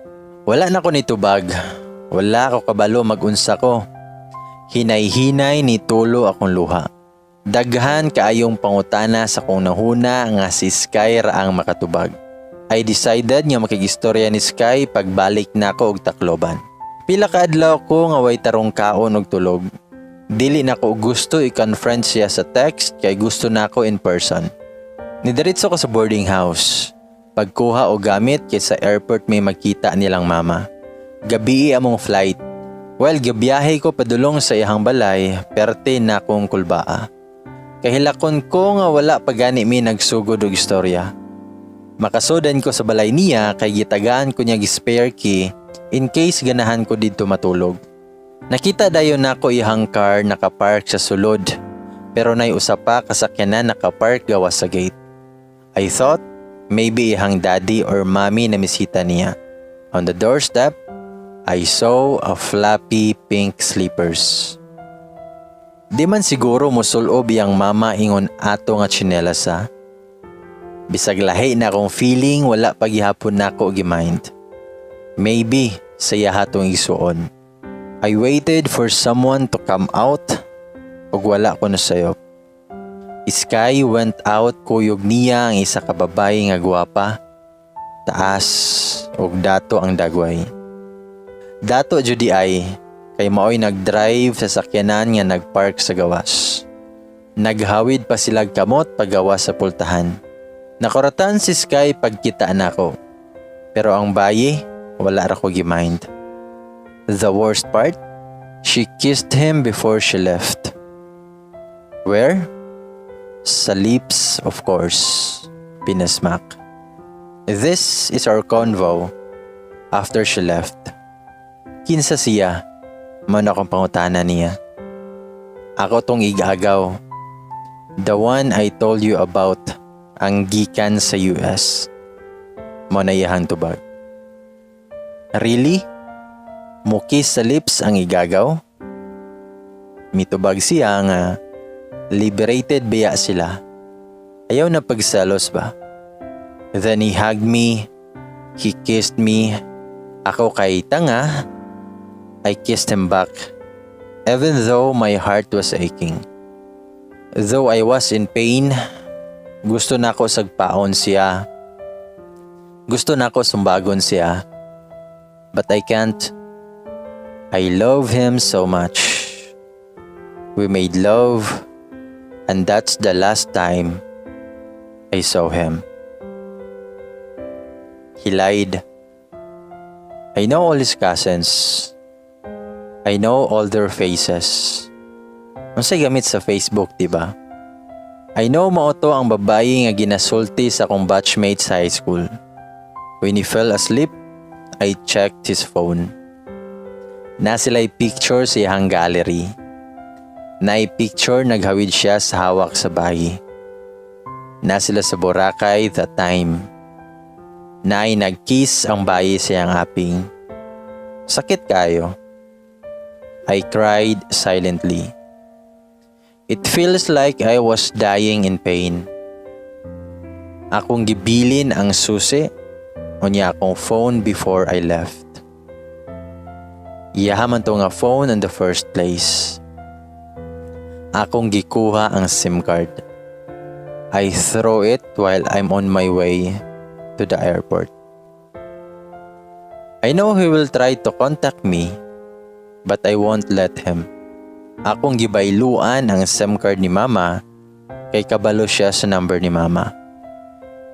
Wala na ko nitubag. Wala ko kabalo magunsa ko. Hinay-hinay ni tulo akong luha. Daghan kaayong pangutana sa kong nahuna nga si Sky raang makatubag. I decided nga makigistorya ni Sky pagbalik na ko og Tacloban. Pila ka adlaw ko nga way tarong kaon og tulog. Dili na ko gusto i-confront siya sa text kay gusto na ko in person. Nidiretso ko sa boarding house. Pagkuha o gamit kay sa airport may magkita nilang mama. Gabi among flight. Well, gabiyahe ko padulong sa iyang balay, perte na kong kulbaa. Kahilakon ko nga wala pa gani mi nagsugod og istorya. Makasodan ko sa balay niya kay gitagaan ko niya spare key in case ganahan ko didto matulog. Nakita dayon nako iyang car nakapark sa sulod, pero nay usa pa kasakyanan nakapark gawas sa gate. I thought maybe iyang daddy or mommy na misita niya. On the doorstep, I saw a floppy pink slippers. Di man siguro musulob iyang mama ingon ato nga tsinelas ha. Bisag lahi na akong feeling wala paghihapon nako gi-mind. Maybe saya hatong isuon. I waited for someone to come out ug wala ko nasayop. Sky went out kuyog niya ang isa ka babae nga gwapa. Taas ug dato ang dagway. Dato judi ay kay maoy nagdrive sa sakyanan nga nagpark sa gawas. Naghawid pa sila kamot paggawas sa pultahan. Nakuratan si Sky pagkita nako. Pero ang bayi wala ra ko gi-mind. The worst part, she kissed him before she left. Where? Sa lips, of course. Pinasmak. This is our convo after she left. Kinsa siya? Man akong pangutana niya. Ako tong igagaw. The one I told you about, ang gikan sa US. Mo na iyahang tubag. Really? Mukis sa lips ang igagaw? Mitubag siya nga liberated biya sila. Ayaw na pagsalos ba? Then he hugged me, he kissed me. Ako kay tanga, I kissed him back, even though my heart was aching. Though I was in pain, gusto na ko sagpaon siya. Gusto na ko sumbagon siya. But I can't. I love him so much. We made love, and that's the last time I saw him. He lied. I know all his cousins. I know all their faces. Unsay gamit sa Facebook, diba? I know mauto ang babae nga ginasulti sa akong batchmate sa high school. When he fell asleep, I checked his phone. Na sila'y picture sa iyang gallery. Na'y picture naghawid siya sa hawak sa bayi. Na sila sa Boracay that time. Na'y nagkiss ang bayi sa iyang aping. Sakit kayo. I cried silently. It feels like I was dying in pain. Akong gibilin ang susi o niya akong phone before I left. Iyahaman to nga phone in the first place. Akong gikuha ang SIM card. I throw it while I'm on my way to the airport. I know he will try to contact me, but I won't let him. Akong gibayluan ang SIM card ni mama kay kabalo siya sa number ni mama.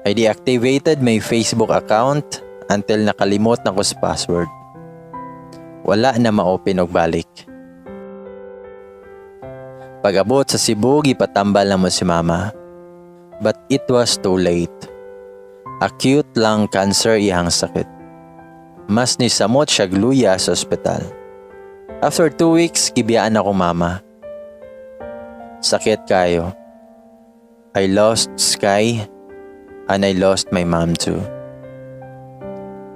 I deactivated my Facebook account until nakalimot na ko sa password. Wala na ma-open og balik. Pag-abot sa Cebu, gipatambal na mo si mama. But it was too late. Acute lung cancer iyang sakit. Mas ni samot siya gluya sa ospital. After 2 weeks, gibiyaan ako mama. Sakit kayo. I lost Sky and I lost my mom too.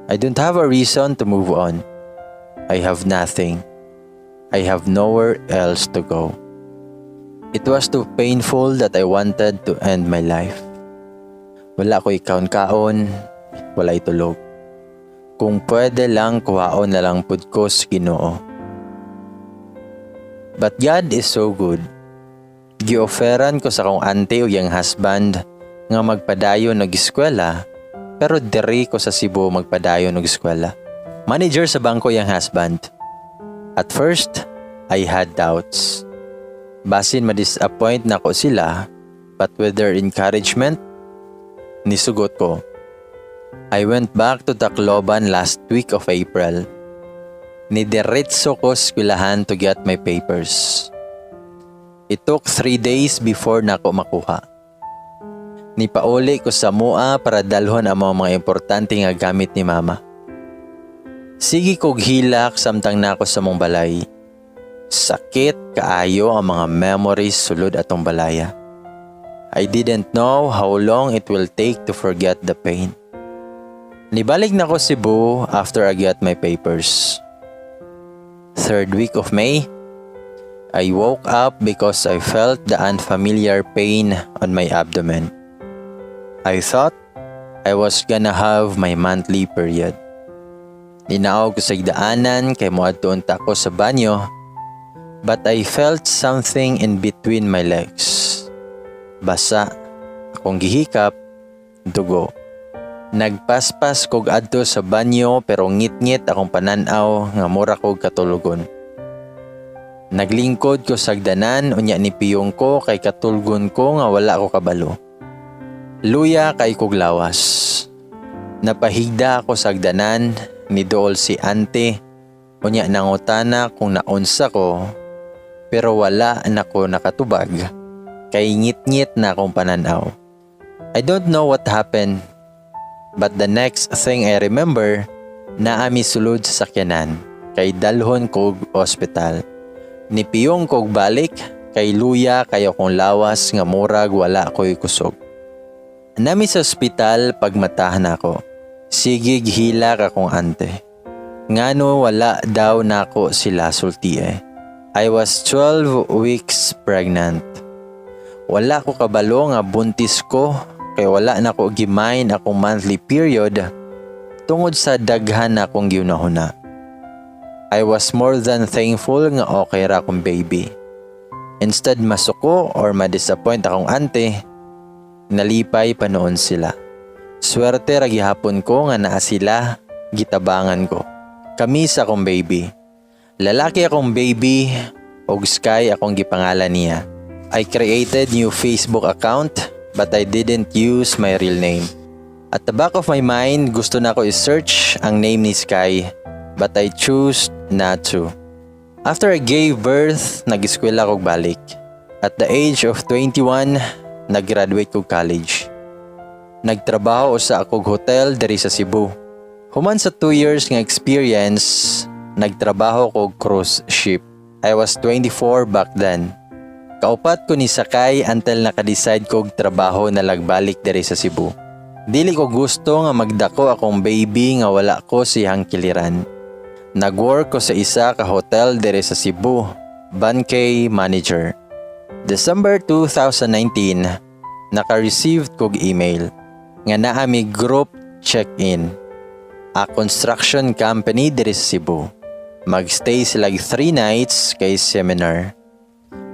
I don't have a reason to move on. I have nothing. I have nowhere else to go. It was too painful that I wanted to end my life. Wala ko ikaon-kaon, wala itulog. Kung pwede lang kuhaon na lang pud ko sa Ginoo. But God is so good. Gioferan ko sa kong auntie o yang husband nga magpadayon og eskwela, pero diri ko sa Cebu magpadayon og eskwela. Manager sa bangko yang husband. At first, I had doubts. Basin ma-disappoint na ko sila, but with their encouragement, nisugot ko. I went back to Tacloban last week of April. Nidiretso ko eskwelahan to get my papers. It took 3 days before nako makuha. Nipauli ko sa mua para dalhon ang mga importante nga gamit ni mama. Sige kog hilak samtang nako sa mong balay. Sakit kaayo ang mga memories sulod atong balaya. I didn't know how long it will take to forget the pain. Nibalik na ko Cebu after I got my papers. 3rd week of May, I woke up because I felt the unfamiliar pain on my abdomen. I thought I was gonna have my monthly period. Ninaog ko sa igdaanan kay moadtoon ta ko sa banyo, but I felt something in between my legs. Basa, akong gihikap, dugo. Nagpaspas kog adto sa banyo pero ngit-ngit akong pananaw nga mura kog katulugon. Naglingkod ko sa hagdanan unya ni piyong ko kay katulgon ko nga wala ko kabalo. Luya kay kog lawas. Napahigda ako sa hagdanan ni dool si ante unya nangutana kung naunsa ko pero wala na ko nakatubag kay ngit-ngit na akong pananaw. I don't know what happened. But the next thing I remember, naami sulod sa sakyanan, kay dalhon kog ospital. Nipiyong kog balik, kay luya kayo kong lawas nga murag wala ko'y kusog. Nami sa ospital pagmatahan ako. Sigig hilak akong ante. Ngano wala daw nako sila sultiye. I was 12 weeks pregnant. Wala ko kabalo nga buntis ko, kay wala na ko gimain akong monthly period tungod sa daghan na akong giunahuna. I was more than thankful nga okay ra akong baby. Instead masuko or ma-disappoint akong ante, nalipay pa noon sila. Swerte ra gihapon ko nga naa sila, gitabangan ko. Kami sa akong baby. Lalaki akong baby, og Sky akong gipangalan niya. I created new Facebook account but I didn't use my real name. At the back of my mind, gusto na ko i-search ang name ni Sky, but I choose not to. After I gave birth, nag-eskwela kog balik. At the age of 21, nag-graduate kog college. Nagtrabaho sa akog hotel diri sa Cebu. Human sa 2 years nga experience, nagtrabaho kog cruise ship. I was 24 back then. Kaupat ko ni sakay until naka-decide kog trabaho na lagbalik diri sa Cebu. Dili ko gusto nga magdako akong baby nga wala ko siyang kiliran. Nag-work ko sa isa ka hotel diri sa Cebu, Bankay manager. December 2019, naka-received kog email nga naami group check-in. A construction company diri sa Cebu. Magstay sila 3 nights kay seminar.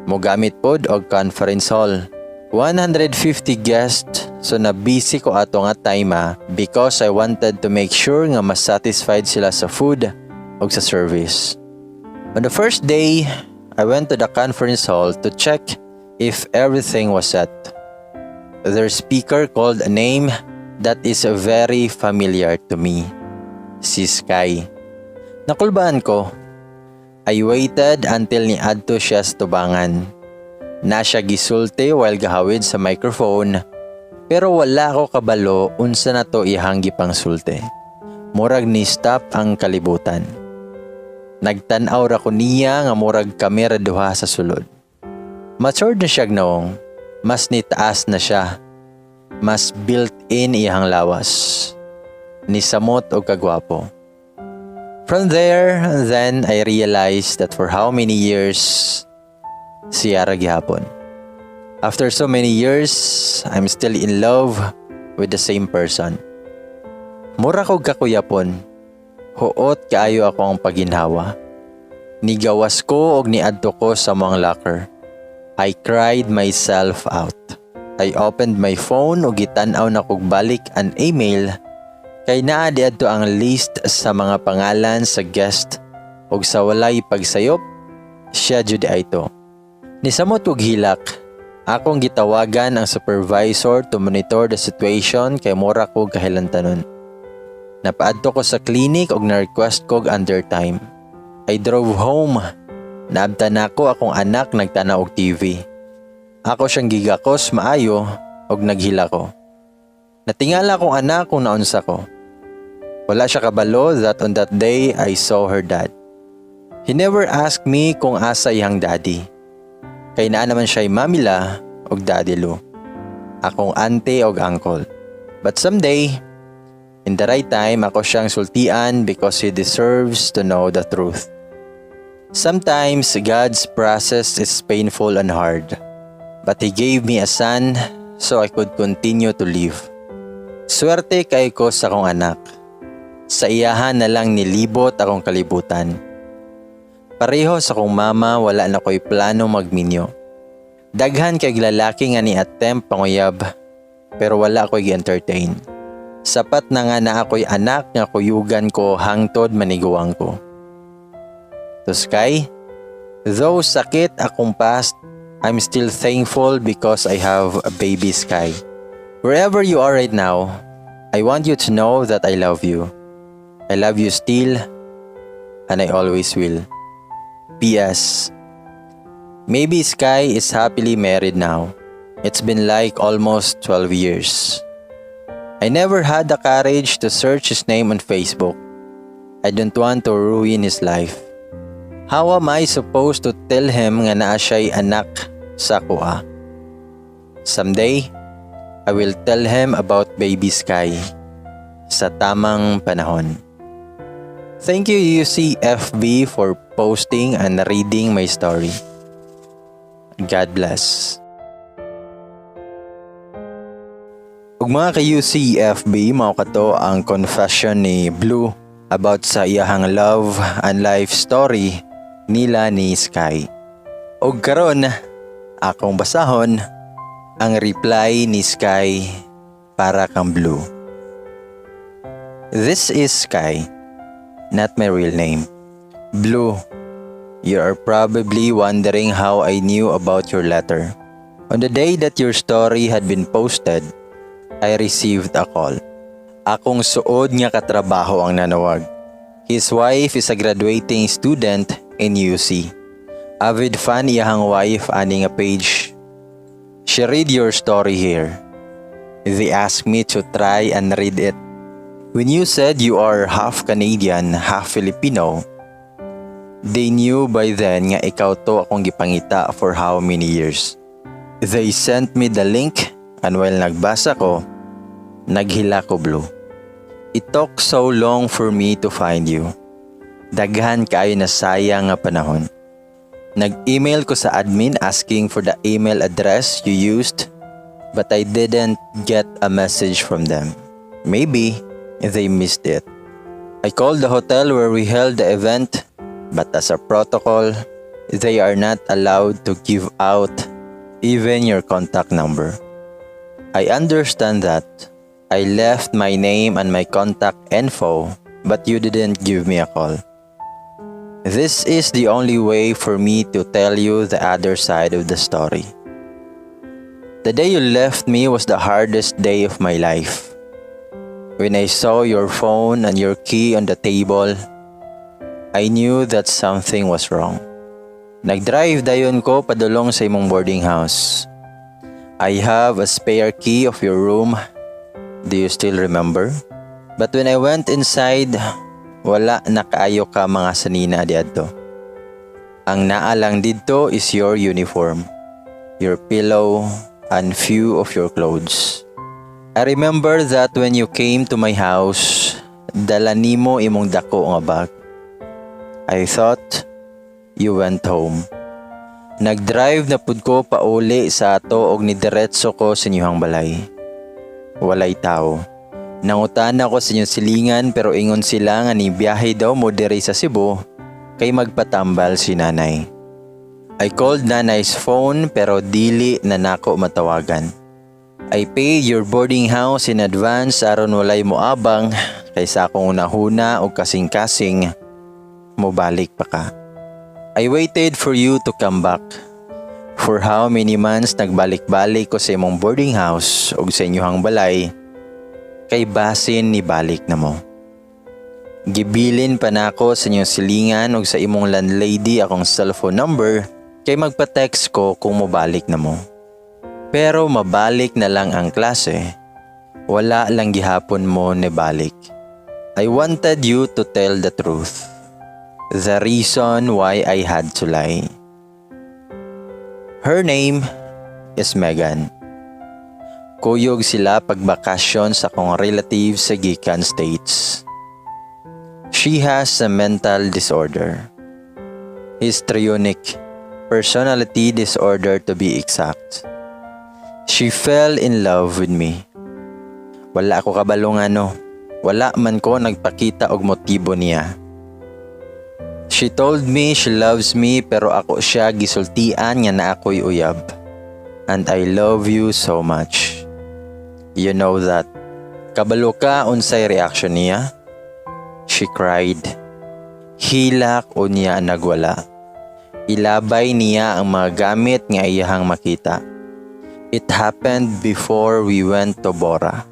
Mogamit pod og conference hall. 150 guests, so na-busy ko ato nga time because I wanted to make sure nga mas satisfied sila sa food o sa service. On the first day, I went to the conference hall to check if everything was set. Their speaker called a name that is very familiar to me. Si Sky. Nakulbaan ko. I waited until ni adto siya sa tubangan. Na siya gisulti while gahawid sa microphone, pero wala ko kabalo unsa na to ihang gipang sulti. Murag ni stop ang kalibutan. Nagtan-aw ra ko niya nga murag kamera duha sa sulod. Matured na siya gnaong, mas nitaas na siya, mas built-in ihang lawas. Nisamot o kagwapo. From there, then I realized that for how many years siya ra gihapon. After so many years, I'm still in love with the same person. Mura ko kakuyapon, huot kaayo ako ang paginhawa. Nigawas ko og niadto ko sa mga locker. I cried myself out. I opened my phone ug gitan-aw na kog balik an email kay naa diadto ang list sa mga pangalan sa guest ug sa walay pagsayop siya jud ay ito. Nisamot og hilak, akong gitawagan ang supervisor to monitor the situation kay mura ko kahilantanon. Napaadto ko sa clinic ug na-request kog undertime. I drove home. Naabtan ako akong anak nagtanaw og TV. Ako siyang gigakos maayo og naghila ko. Natingala akong anak kung naunsa ko. Wala siya kabalo that on that day I saw her dad. He never asked me kung asa iyang daddy. Kay naa naman siya'y mamila og daddy Lou. Akong auntie og uncle. But someday, in the right time, ako siyang sultian because he deserves to know the truth. Sometimes, God's process is painful and hard. But He gave me a son so I could continue to live. Swerte kay ko sa akong anak. Sa iyahan na lang nilibot akong kalibutan. Pareho sa akong mama, wala na ko'y plano magminyo. Daghan kay lalaki nga ni attempt panguyab, pero wala ko'y entertain. Sapat na nga na ako'y anak nga kuyugan ko hangtod maniguang ko. To Sky, though sakit akong past, I'm still thankful because I have a baby Sky. Wherever you are right now, I want you to know that I love you. I love you still, and I always will. P.S. Maybe Sky is happily married now. It's been like almost 12 years. I never had the courage to search his name on Facebook. I don't want to ruin his life. How am I supposed to tell him nga naa siya'y anak sa kuha? Someday, I will tell him about baby Sky sa tamang panahon. Thank you UCFB for posting and reading my story. God bless. Ug mga ka-UCFB, mao kato ang confession ni Blue about sa iyahang love and life story nila ni Sky. Ug karon akong basahon ang reply ni Sky para kang Blue. This is Sky, not my real name. Blue, you are probably wondering how I knew about your letter. On the day that your story had been posted, I received a call. Akong suod nga katrabaho ang nanawag. His wife is a graduating student in UC. Avid fan iyahang wife ani nga page. She read your story here. They asked me to try and read it. When you said you are half Canadian, half Filipino, they knew by then nga ikaw to akong gipangita for how many years. They sent me the link and while nagbasa ko, naghila ko Blue. It took so long for me to find you. Daghan kaayo na sayang nga panahon. Nag-email ko sa admin asking for the email address you used, but I didn't get a message from them. Maybe they missed it. I called the hotel where we held the event, but as a protocol, they are not allowed to give out even your contact number. I understand that. I left my name and my contact info, but you didn't give me a call. This is the only way for me to tell you the other side of the story. The day you left me was the hardest day of my life. When I saw your phone and your key on the table, I knew that something was wrong. Nag-drive dayon ko padulong sa imong boarding house. I have a spare key of your room. Do you still remember? But when I went inside, wala na kaayo ka mga sanina diadto. Ang naa lang didto is your uniform, your pillow, and few of your clothes. I remember that when you came to my house, dala nimo imong dako nga bag. I thought you went home. Nag-drive na pud ko pauli sa ato og nidiretso ko sa inyong balay. Walay tao. Nangutana ko sa inyong silingan pero ingon sila nga ni biyahe daw mo diri sa Cebu kay magpatambal si nanay. I called nanay's phone pero dili na nako matawagan. I paid your boarding house in advance aron walay moabang kaysa akong unahuna o kasing-kasing mobalik pa ka. I waited for you to come back. For how many months nagbalik-balik ko sa imong boarding house o sa inyong balay kay basin ni balik na mo. Gibilin pa nako sa inyong silingan o sa imong landlady akong cellphone number kay magpa-text ko kung mobalik na mo. Pero mabalik na lang ang klase. Wala lang gihapon mo ni balik. I wanted you to tell the truth. The reason why I had to lie. Her name is Megan. Kuyog sila pagbakasyon sa kong relative sa gikan States. She has a mental disorder. Histrionic personality disorder to be exact. She fell in love with me. Wala ako kabalong wala man ko nagpakita og motibo niya. She told me she loves me pero ako siya gisultian nga na ako'y uyab. And I love you so much. You know that. Kabalo ka unsay reaction niya? She cried. Hilak o niya nagwala. Ilabay niya ang mga gamit nga iyahang makita. It happened before we went to Bora.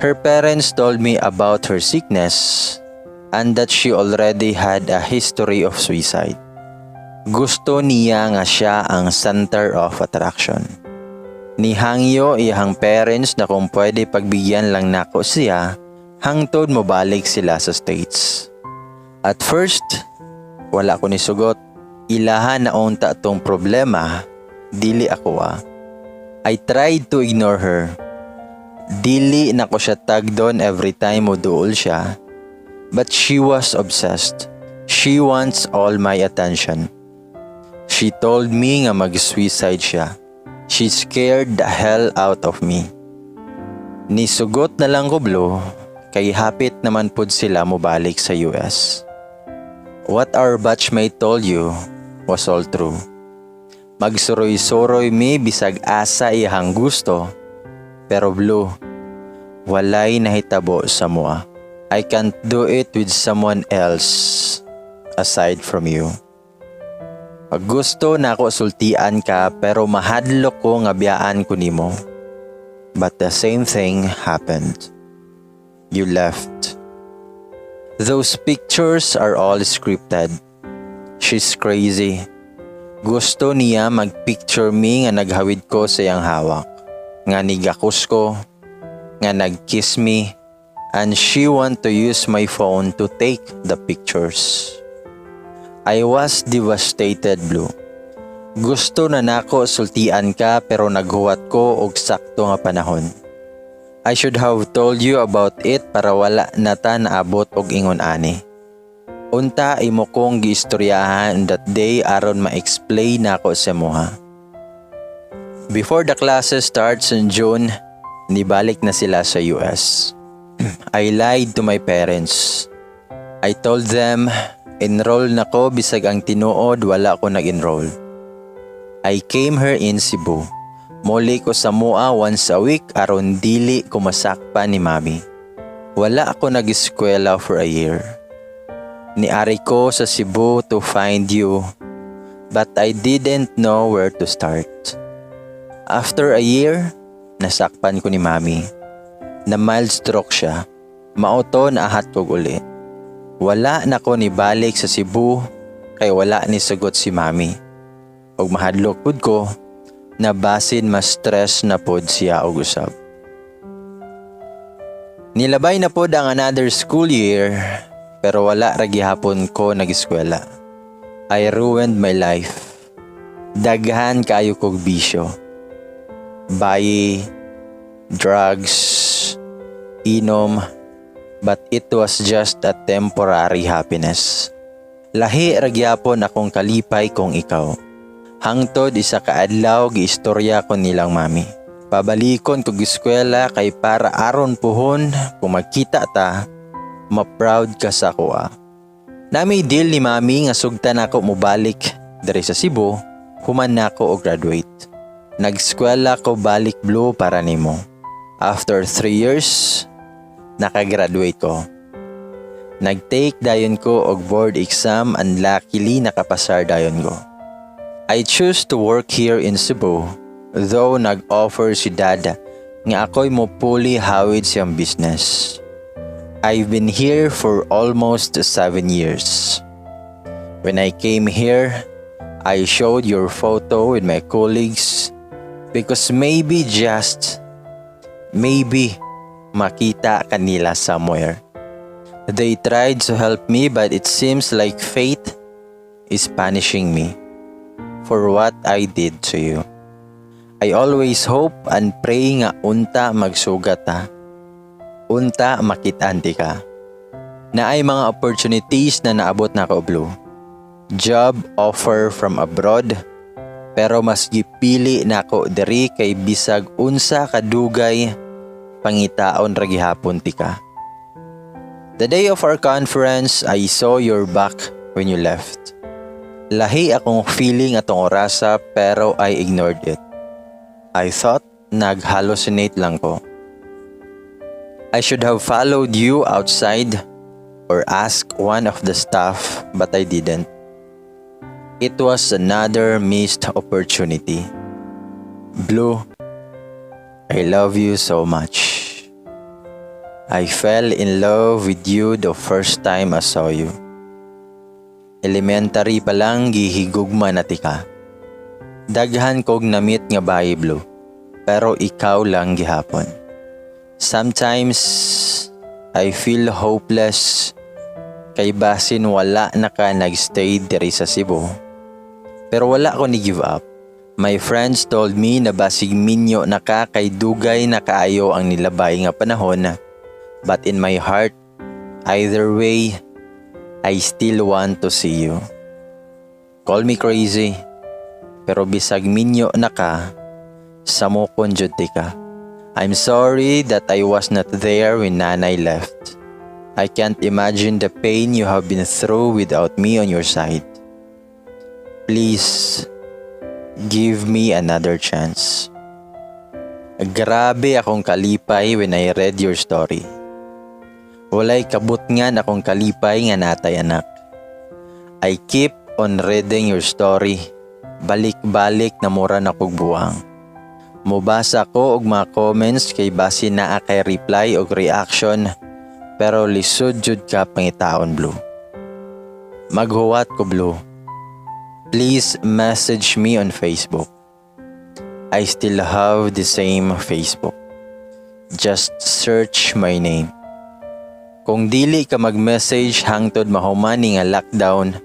Her parents told me about her sickness and that she already had a history of suicide. Gusto niya nga siya ang center of attraction. Nihangyo iyang parents na kung pwede pagbigyan lang nako siya hangtod mobalik sila sa States. At first, wala ko ni sugot. Ilahan na unta tong problema, dili ako I tried to ignore her. Dili na ko siya tagdon every time mo duol siya. But she was obsessed. She wants all my attention. She told me nga mag-suicide siya. She scared the hell out of me. Nisugot na lang ko Blue, kay hapit naman pud sila mobalik sa US. What our batchmate told you was all true. Magsuroy-suroy mi bisag asa iyang gusto, pero Blue, walay nahitabo sa mua. I can't do it with someone else aside from you. Pag gusto na ako sultian ka pero mahadlok ko nga biyaan ko nimo. But the same thing happened. You left. Those pictures are all scripted. She's crazy. Gusto niya mag-picture me nga naghawid ko sa iyang hawak. Nga nigakus ko. Nga nag-kiss me. And she want to use my phone to take the pictures. I was devastated Blue. Gusto na nako sultian ka pero naghuwat ko og sakto nga panahon. I should have told you about it para wala na ta naabot og ingon ani. Unta imo kong giistoryahan that day aron ma-explain nako sa moha. Before the classes starts in June, nibalik na sila sa US. I lied to my parents. I told them enroll na ko bisag ang tinuod wala ko nag-enroll. I came here in Cebu. Muli ko sa mua once a week aron dili ko masakpa ni mami. Wala ako nag-eskwela for a year. Niari ko sa Cebu to find you, but I didn't know where to start. After a year, nasakpan ko ni mami. Na mild stroke siya. Mauto na ahat ko uli. Wala na ko ni balik sa Cebu kay wala ni sugot si mami. Og mahadlok pud ko na basin mas stress na pod siya og usab. Nilabay na pod ang another school year pero wala ra gihapon ko nag-eskwela. I ruined my life. Daghan kayo kog bisyo. Bayi, drugs, inom, but it was just a temporary happiness. Lahi ragyapon akong kalipay kung ikaw. Hangtod isa ka adlaw giistorya ko nilang mami. Pabalikon kog eskwela kay para aron puhon kung magkita ta, ma-proud ka sa kuha. Nami deal ni mami nga sugtan ako mobalik diri sa Cebu, human na ako og graduate. Nag-eskwela ko balik Blue para nimo. After 3 years, nakagraduate ko. Nag-take dayon ko og board exam and luckily nakapasar dayon ko. I choose to work here in Cebu, though nag-offer si Dad nga ako'y mopuli hawid siyang business. I've been here for almost 7 years. When I came here, I showed your photo with my colleagues because maybe just maybe makita kanila somewhere. They tried to help me but it seems like fate is punishing me for what I did to you. I always hope and pray nga unta magsugat ta. Unta makitanti ka. Na ay mga opportunities na naabot na ko Blue. Job offer from abroad, pero mas gipili nako diri kay bisag unsa kadugay pangitaon ra gihapon ti ka. The day of our conference, I saw your back when you left. Lahi akong feeling atong orasa pero I ignored it. I thought nag-hallucinate lang ko. I should have followed you outside or asked one of the staff but I didn't. It was another missed opportunity. Blue, I love you so much. I fell in love with you the first time I saw you. Elementary pa lang gihigugma na tika. Daghan kog namit nga bayi Blue, pero ikaw lang gihapon. Sometimes, I feel hopeless kay basin wala na ka nagstay diri sa Cebu. Pero wala ko ni give up. My friends told me na basig minyo na ka kay dugay na kaayo ang nilabay nga panahon. But in my heart, either way, I still want to see you. Call me crazy, pero bisag minyo na ka, samokon jud ti ka. I'm sorry that I was not there when Nanay left. I can't imagine the pain you have been through without me on your side. Please, give me another chance. Grabe akong kalipay when I read your story. Walay kabut nga akong kalipay nga natay anak. I keep on reading your story. Balik-balik na mura na kog buwang. Mubasa ko og mga comments kay basi naa kay reply og reaction pero lisod jud ka pangitaon Blue. Maghuwat ko Blue. Please message me on Facebook. I still have the same Facebook. Just search my name. Kung dili ka mag-message hangtod mahumani nga lockdown,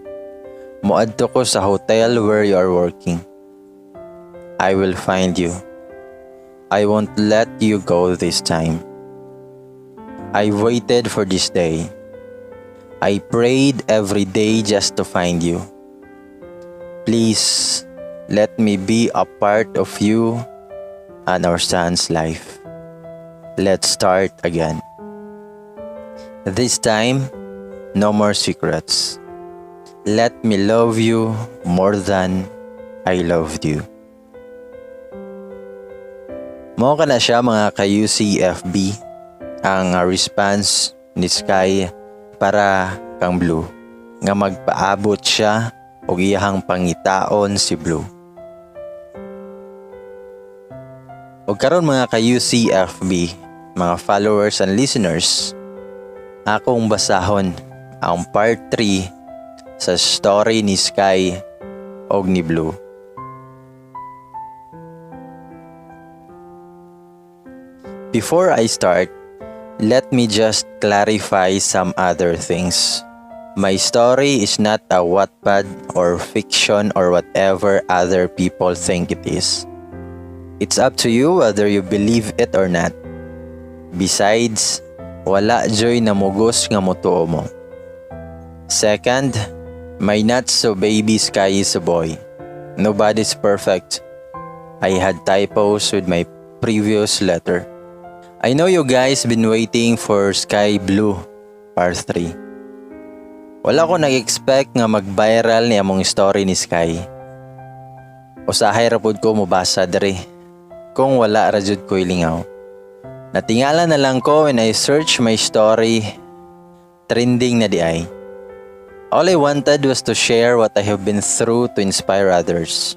moadto ko sa hotel where you are working. I will find you. I won't let you go this time. I waited for this day. I prayed every day just to find you. Please, let me be a part of you and our son's life. Let's start again. This time, no more secrets. Let me love you more than I loved you. Mao ka na siya mga ka-UCFB ang response ni Sky para kang Blue nga magpaabot siya og iyahang pangitaon si Blue. Og karon mga ka-UCFB, mga followers and listeners, akong basahon ang part 3 sa story ni Sky og ni Blue. Before I start, let me just clarify some other things. My story is not a Wattpad or fiction or whatever other people think it is. It's up to you whether you believe it or not. Besides, wala joy na mugos nga mutuo mo. Second, My not so baby Sky is a boy. Nobody's perfect. I had typos with my previous letter. I know you guys been waiting for Sky Blue Part 3. Wala ko nag-expect nga mag-viral ni among story ni Sky. Usahay rapod ko mubasa dere. Kung wala ra jud ko ilingaw. Natingala na lang ko when I search my story. Trending na di ay. All I wanted was to share what I have been through to inspire others.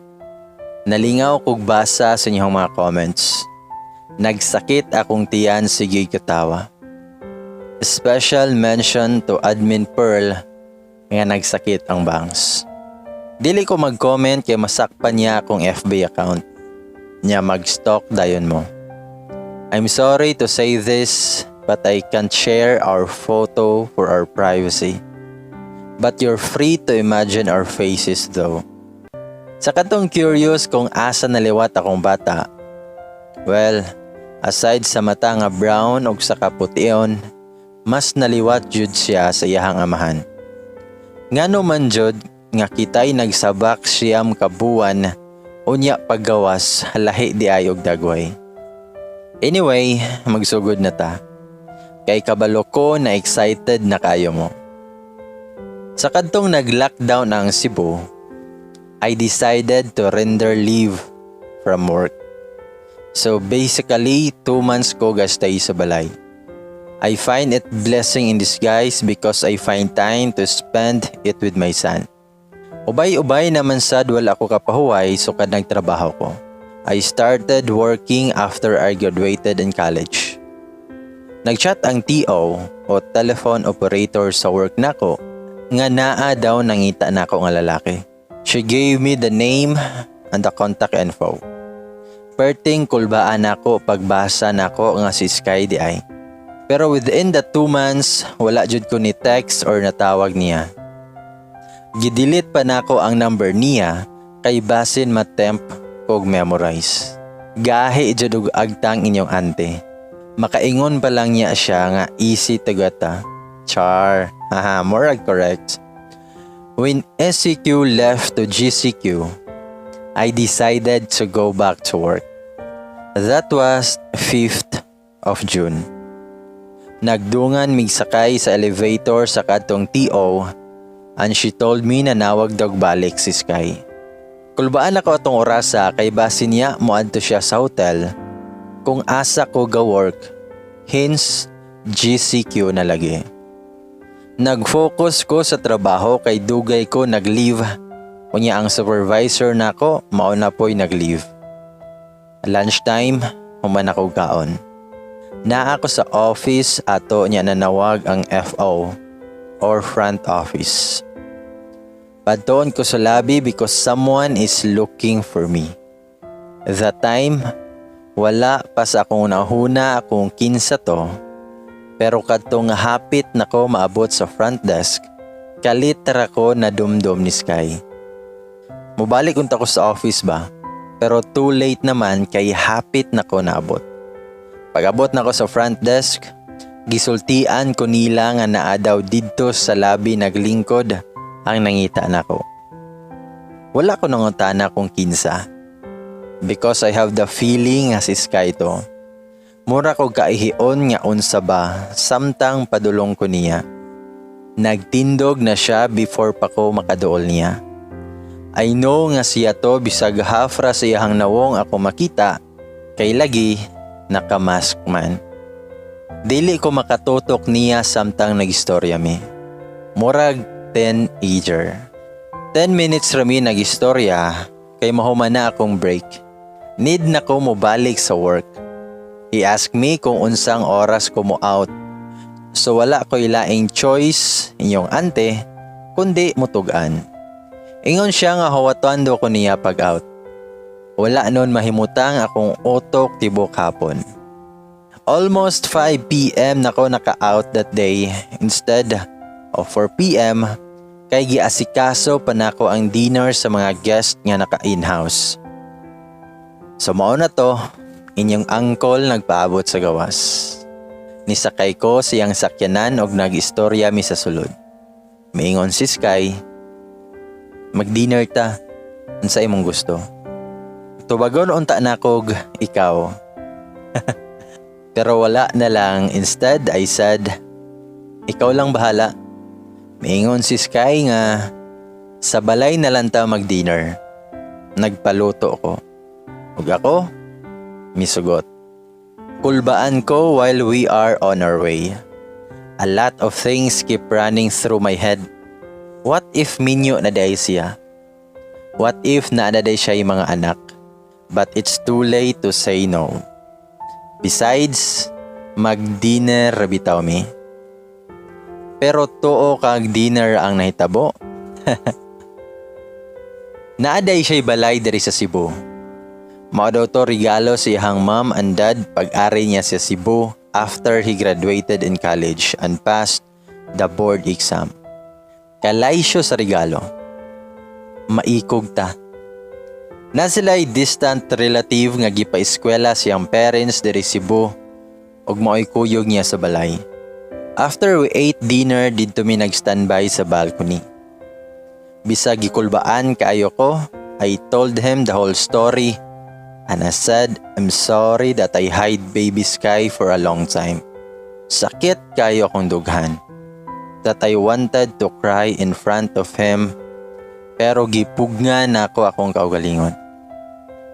Nalingaw kog basa sa inyong mga comments. Nagsakit akong tiyan sige katawa. Special mention to Admin Pearl nga nagsakit ang bangs. Dili ko mag-comment kay masakpan niya akong FB account. Nya mag-stalk dayon mo. I'm sorry to say this but I can't share our photo for our privacy. But you're free to imagine our faces though. Sa katong curious kung asa naliwat akong bata. Well, aside sa mata nga brown o sa kaputiyon, mas naliwat jud siya sa iyahang amahan. Ngano man jud nga kitay nagsabak siyam kabuan unya paggawas lahi di ay og dagway. Anyway, magsugod na ta. Kay kabalo ko na excited na kayo mo. Sa kadtong nag-lockdown ang Cebu, I decided to render leave from work. So basically, 2 months ko gastay sa balay. I find it blessing in disguise because I find time to spend it with my son. Ubay-ubay naman sad wala ako kapahuway so kad nagtrabaho ko. I started working after I graduated in college. Nagchat ang TO o telephone operator sa work nako nga naa daw nangita nako nga lalaki. She gave me the name and the contact info. Perting kulbaan nako pagbasa nako nga si Sky di ay. Pero within the 2 months, wala jud ko ni text or natawag niya. Gidelete pa nako ang number niya kay basin matemp kog memorize. Gahi jud og agtang inyong ante. Makaingon pa lang niya siya nga easy tagata. Char, haha, more correct. When SCQ left to GCQ, I decided to go back to work. That was 5th of June. Nagdungan migsakay sa elevator sa kadtong TO and she told me na nawag dog balik si Sky. Kulbaan ako atong orasa kay basin niya moadto siya sa hotel kung asa ko ga work, hence GCQ na lagi. Nag-focus ko sa trabaho kay dugay ko nag-leave. Kunya ang supervisor nako mao na po'y nag-leave. Lunchtime, human ako kaon. Naa ako sa office ato niya nanawag ang FO or front office. Padtoon ko sa lobby because someone is looking for me. That time, wala pa sa akong nahuna akong kinsa to. Pero kadtong hapit nako maabot sa front desk, kalitra ko na dumdum ni Sky. Mubalik unta ko sa office ba, pero too late naman kay hapit nako naabot. Pag-abot nako sa front desk, gisultian ko nila nga naa daw didto sa labi naglingkod ang nangita nako. Wala ko nangutana kung kinsa because I have the feeling nga si Sky to. Mura ko kaihion nga unsa ba, samtang padulong ko niya. Nagtindog na siya before pa ko makaduol niya. I know nga siya to bisag hafra sa iyahang nawong ako makita, kay lagi nakamask man. Dili ko makatutok niya samtang nagistorya mi. Murag 10-ager. 10 minutes rami nagistorya, kay mahuman na akong break. Need na ko mobalik sa work. He asked me kung unsang oras ko mo out. So wala ko ilaing choice inyong ante kundi mutugan. Ingon siya nga hawatan do ko niya pag out. Wala nun mahimutang akong utok tibok hapon. Almost 5 PM na ko naka-out that day instead of 4 PM kay giasikaso pa nako ang dinner sa mga guest nga naka-in-house. So mao na to, inyong uncle nagpaabot sa gawas. Nisakay ko siyang sakyanan og nag-istorya mi sa sulod. Miingon si Sky, Mag-dinner ta. Unsay imong gusto. Tubagon unta na kog ikaw. Pero wala na lang. Instead, I said, ikaw lang bahala. Miingon si Sky nga, sa balay na lang ta mag-dinner. Nagpaluto ko. Ug ako, misugot. Kulbaan ko while we are on our way. A lot of things keep running through my head. What if minyo na day siya? What if naadaday siya yung mga anak? But it's too late to say no. Besides, mag-dinner bitaw mi. Pero tuo kag dinner ang nahitabo. Naaday siya'y balay diri sa Cebu. Mao daw to regalo sa iyang mom and dad pag-ari niya sa Cebu after he graduated in college and passed the board exam. Kalaysyo sa regalo. Maikog ta. Na sila'y distant relative nga gipa-eskwela siyang parents diri Cebu ug mao'y kuyog niya sa balay. After we ate dinner, didto mi nag-standby sa balcony. Bisag gikulbaan kaayo ko, I told him the whole story and I said, I'm sorry that I hide baby Sky for a long time. Sakit kayo akong dughan. That I wanted to cry in front of him pero gipugna na ako akong kaugalingon.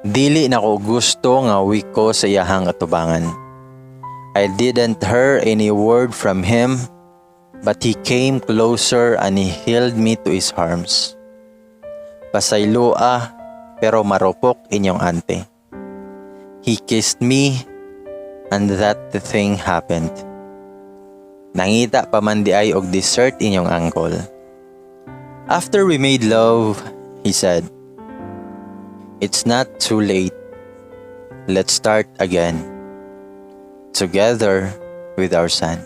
Dili na ko gusto nga wiko sa iyahang atubangan. I didn't hear any word from him but he came closer and he held me to his arms. Pasaylua pero marupok inyong ante. He kissed me and that the thing happened. Nangita pa man di ay og dessert inyong uncle. After we made love, he said, it's not too late. Let's start again. Together with our son.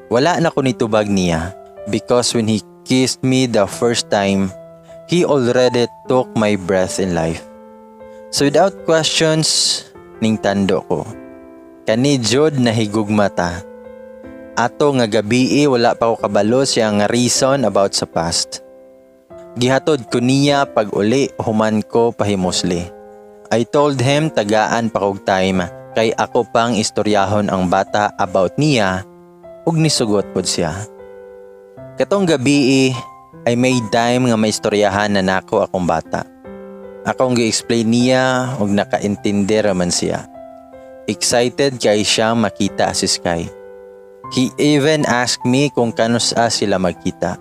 Wala na ko nitubag niya because when he kissed me the first time, he already took my breath in life. So without questions, ning tando ko. Kani jud nahigugma ta. Ato nga gabii wala pa ko kabalo siya nga reason about sa past. Gihatod ko niya pag uli human ko pahimusli. I told him tagaan pa kog time kay ako pang istoryahon ang bata about niya ug nisugot pod siya. Katong gabii I made time nga maistoryahan na nako akong bata. Akong gi-explain niya ug nakaintindi raman siya. Excited kay siya makita si Sky. He even asked me kung kanusa sila magkita.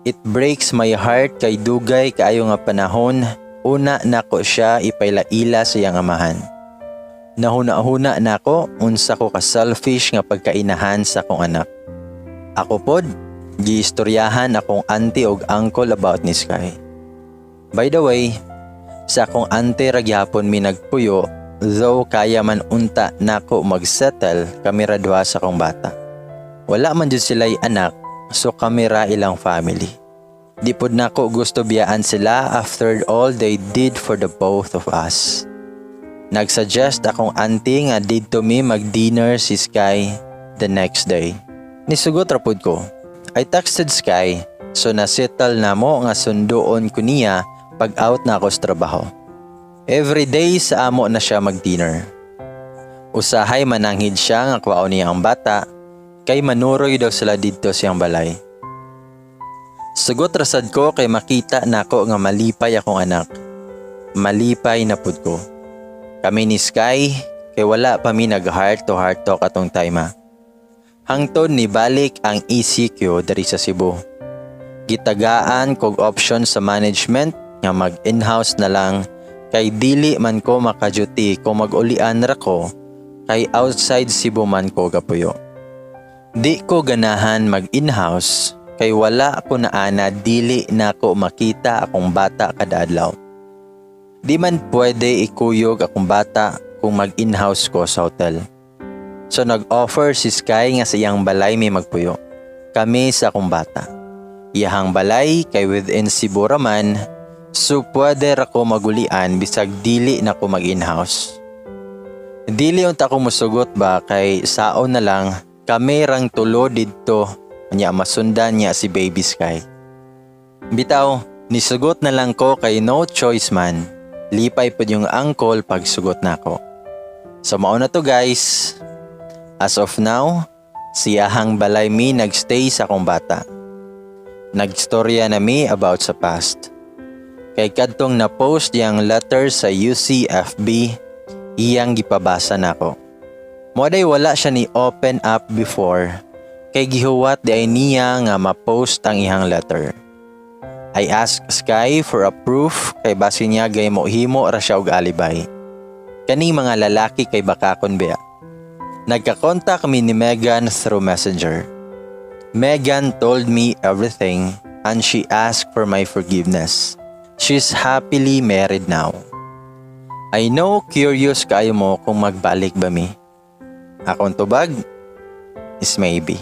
It breaks my heart kay dugay kaayo nga panahon una nako siya ipailaila sa iyang amahan. Nahuna-huna nako unsa ko ka selfish nga pagkainahan sa akong anak. Ako pod giistoryahan akong auntie ug uncle about ni Sky. By the way, sa akong auntie ra gyapon mi nagpuyo, though kaya man unta nako magsettle kami ra duha sa akong bata. Wala man jud sila'y anak, so kami ra ilang family. Di pod nako gusto biyaan sila after all they did for the both of us. Nagsuggest akong auntie nga didto mi mag-dinner si Sky the next day. Nisugot ra pod ko. I texted Sky, so nasettle na mo nga sundoon ko niya pag out na ako sa trabaho. Every day sa amo na siya mag-dinner. Usahay mananghid siya nga kwaon niya ang bata, kay manuroy daw sila dito siyang balay. Sugot rasad ko kay makita nako nga malipay akong anak. Malipay na pud ko. Kami ni Sky, kay wala pa mi nag-heart to heart talk atong time. Hangtod ni balik ang ECQ dari sa Cebu. Gitagaan kog option sa management nga mag-in-house na lang kay dili man ko makaduty kung mag-ulian ra ko kay outside Cebu man ko gapuyo. Di ko ganahan mag-in-house kay wala ako naana dili na ko makita akong bata kada adlaw. Di man pwede ikuyog akong bata kung mag-in-house ko sa hotel. So nag-offer si Sky nga sa iyang balay may magpuyo. Kami sa akong bata. Iyahang balay kay within Cebu raman, so pwede ra ko magulian bisag dili na ko mag-in-house. Dili unta ko musugot ba kay saon na lang kami rang tulo didto nya masundan niya si baby Sky. Bitaw, Nisugot na lang ko kay no choice man. Lipay po yung uncle pag sugot na ko. So mao na to guys. As of now, siyahang balay mi nagstay sa akong bata. Nagstorya na mi about sa past. Kay kadtong na-post yang letter sa UCFB, iyang gipabasa nako. Moday wala siya ni open up before, kay gihuwat di ay niya nga ma-post ang ihang letter. I asked Sky for a proof kay basi niya gay mo himo ra siya og alibay. Kani mga lalaki kay bakakon biya. Nagka-contact kami ni Megan through Messenger. Megan told me everything and she asked for my forgiveness. She's happily married now. I know curious kayo mo kung magbalik ba mi. Akong tubag is maybe.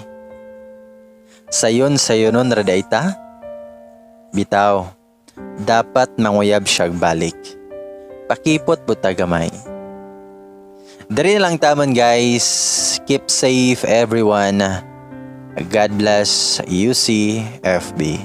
Sayon radayta? Bitaw, dapat manguyab siya balik. Pakipot buta gamay. Dari lang taman guys. Keep safe everyone. God bless UCFB.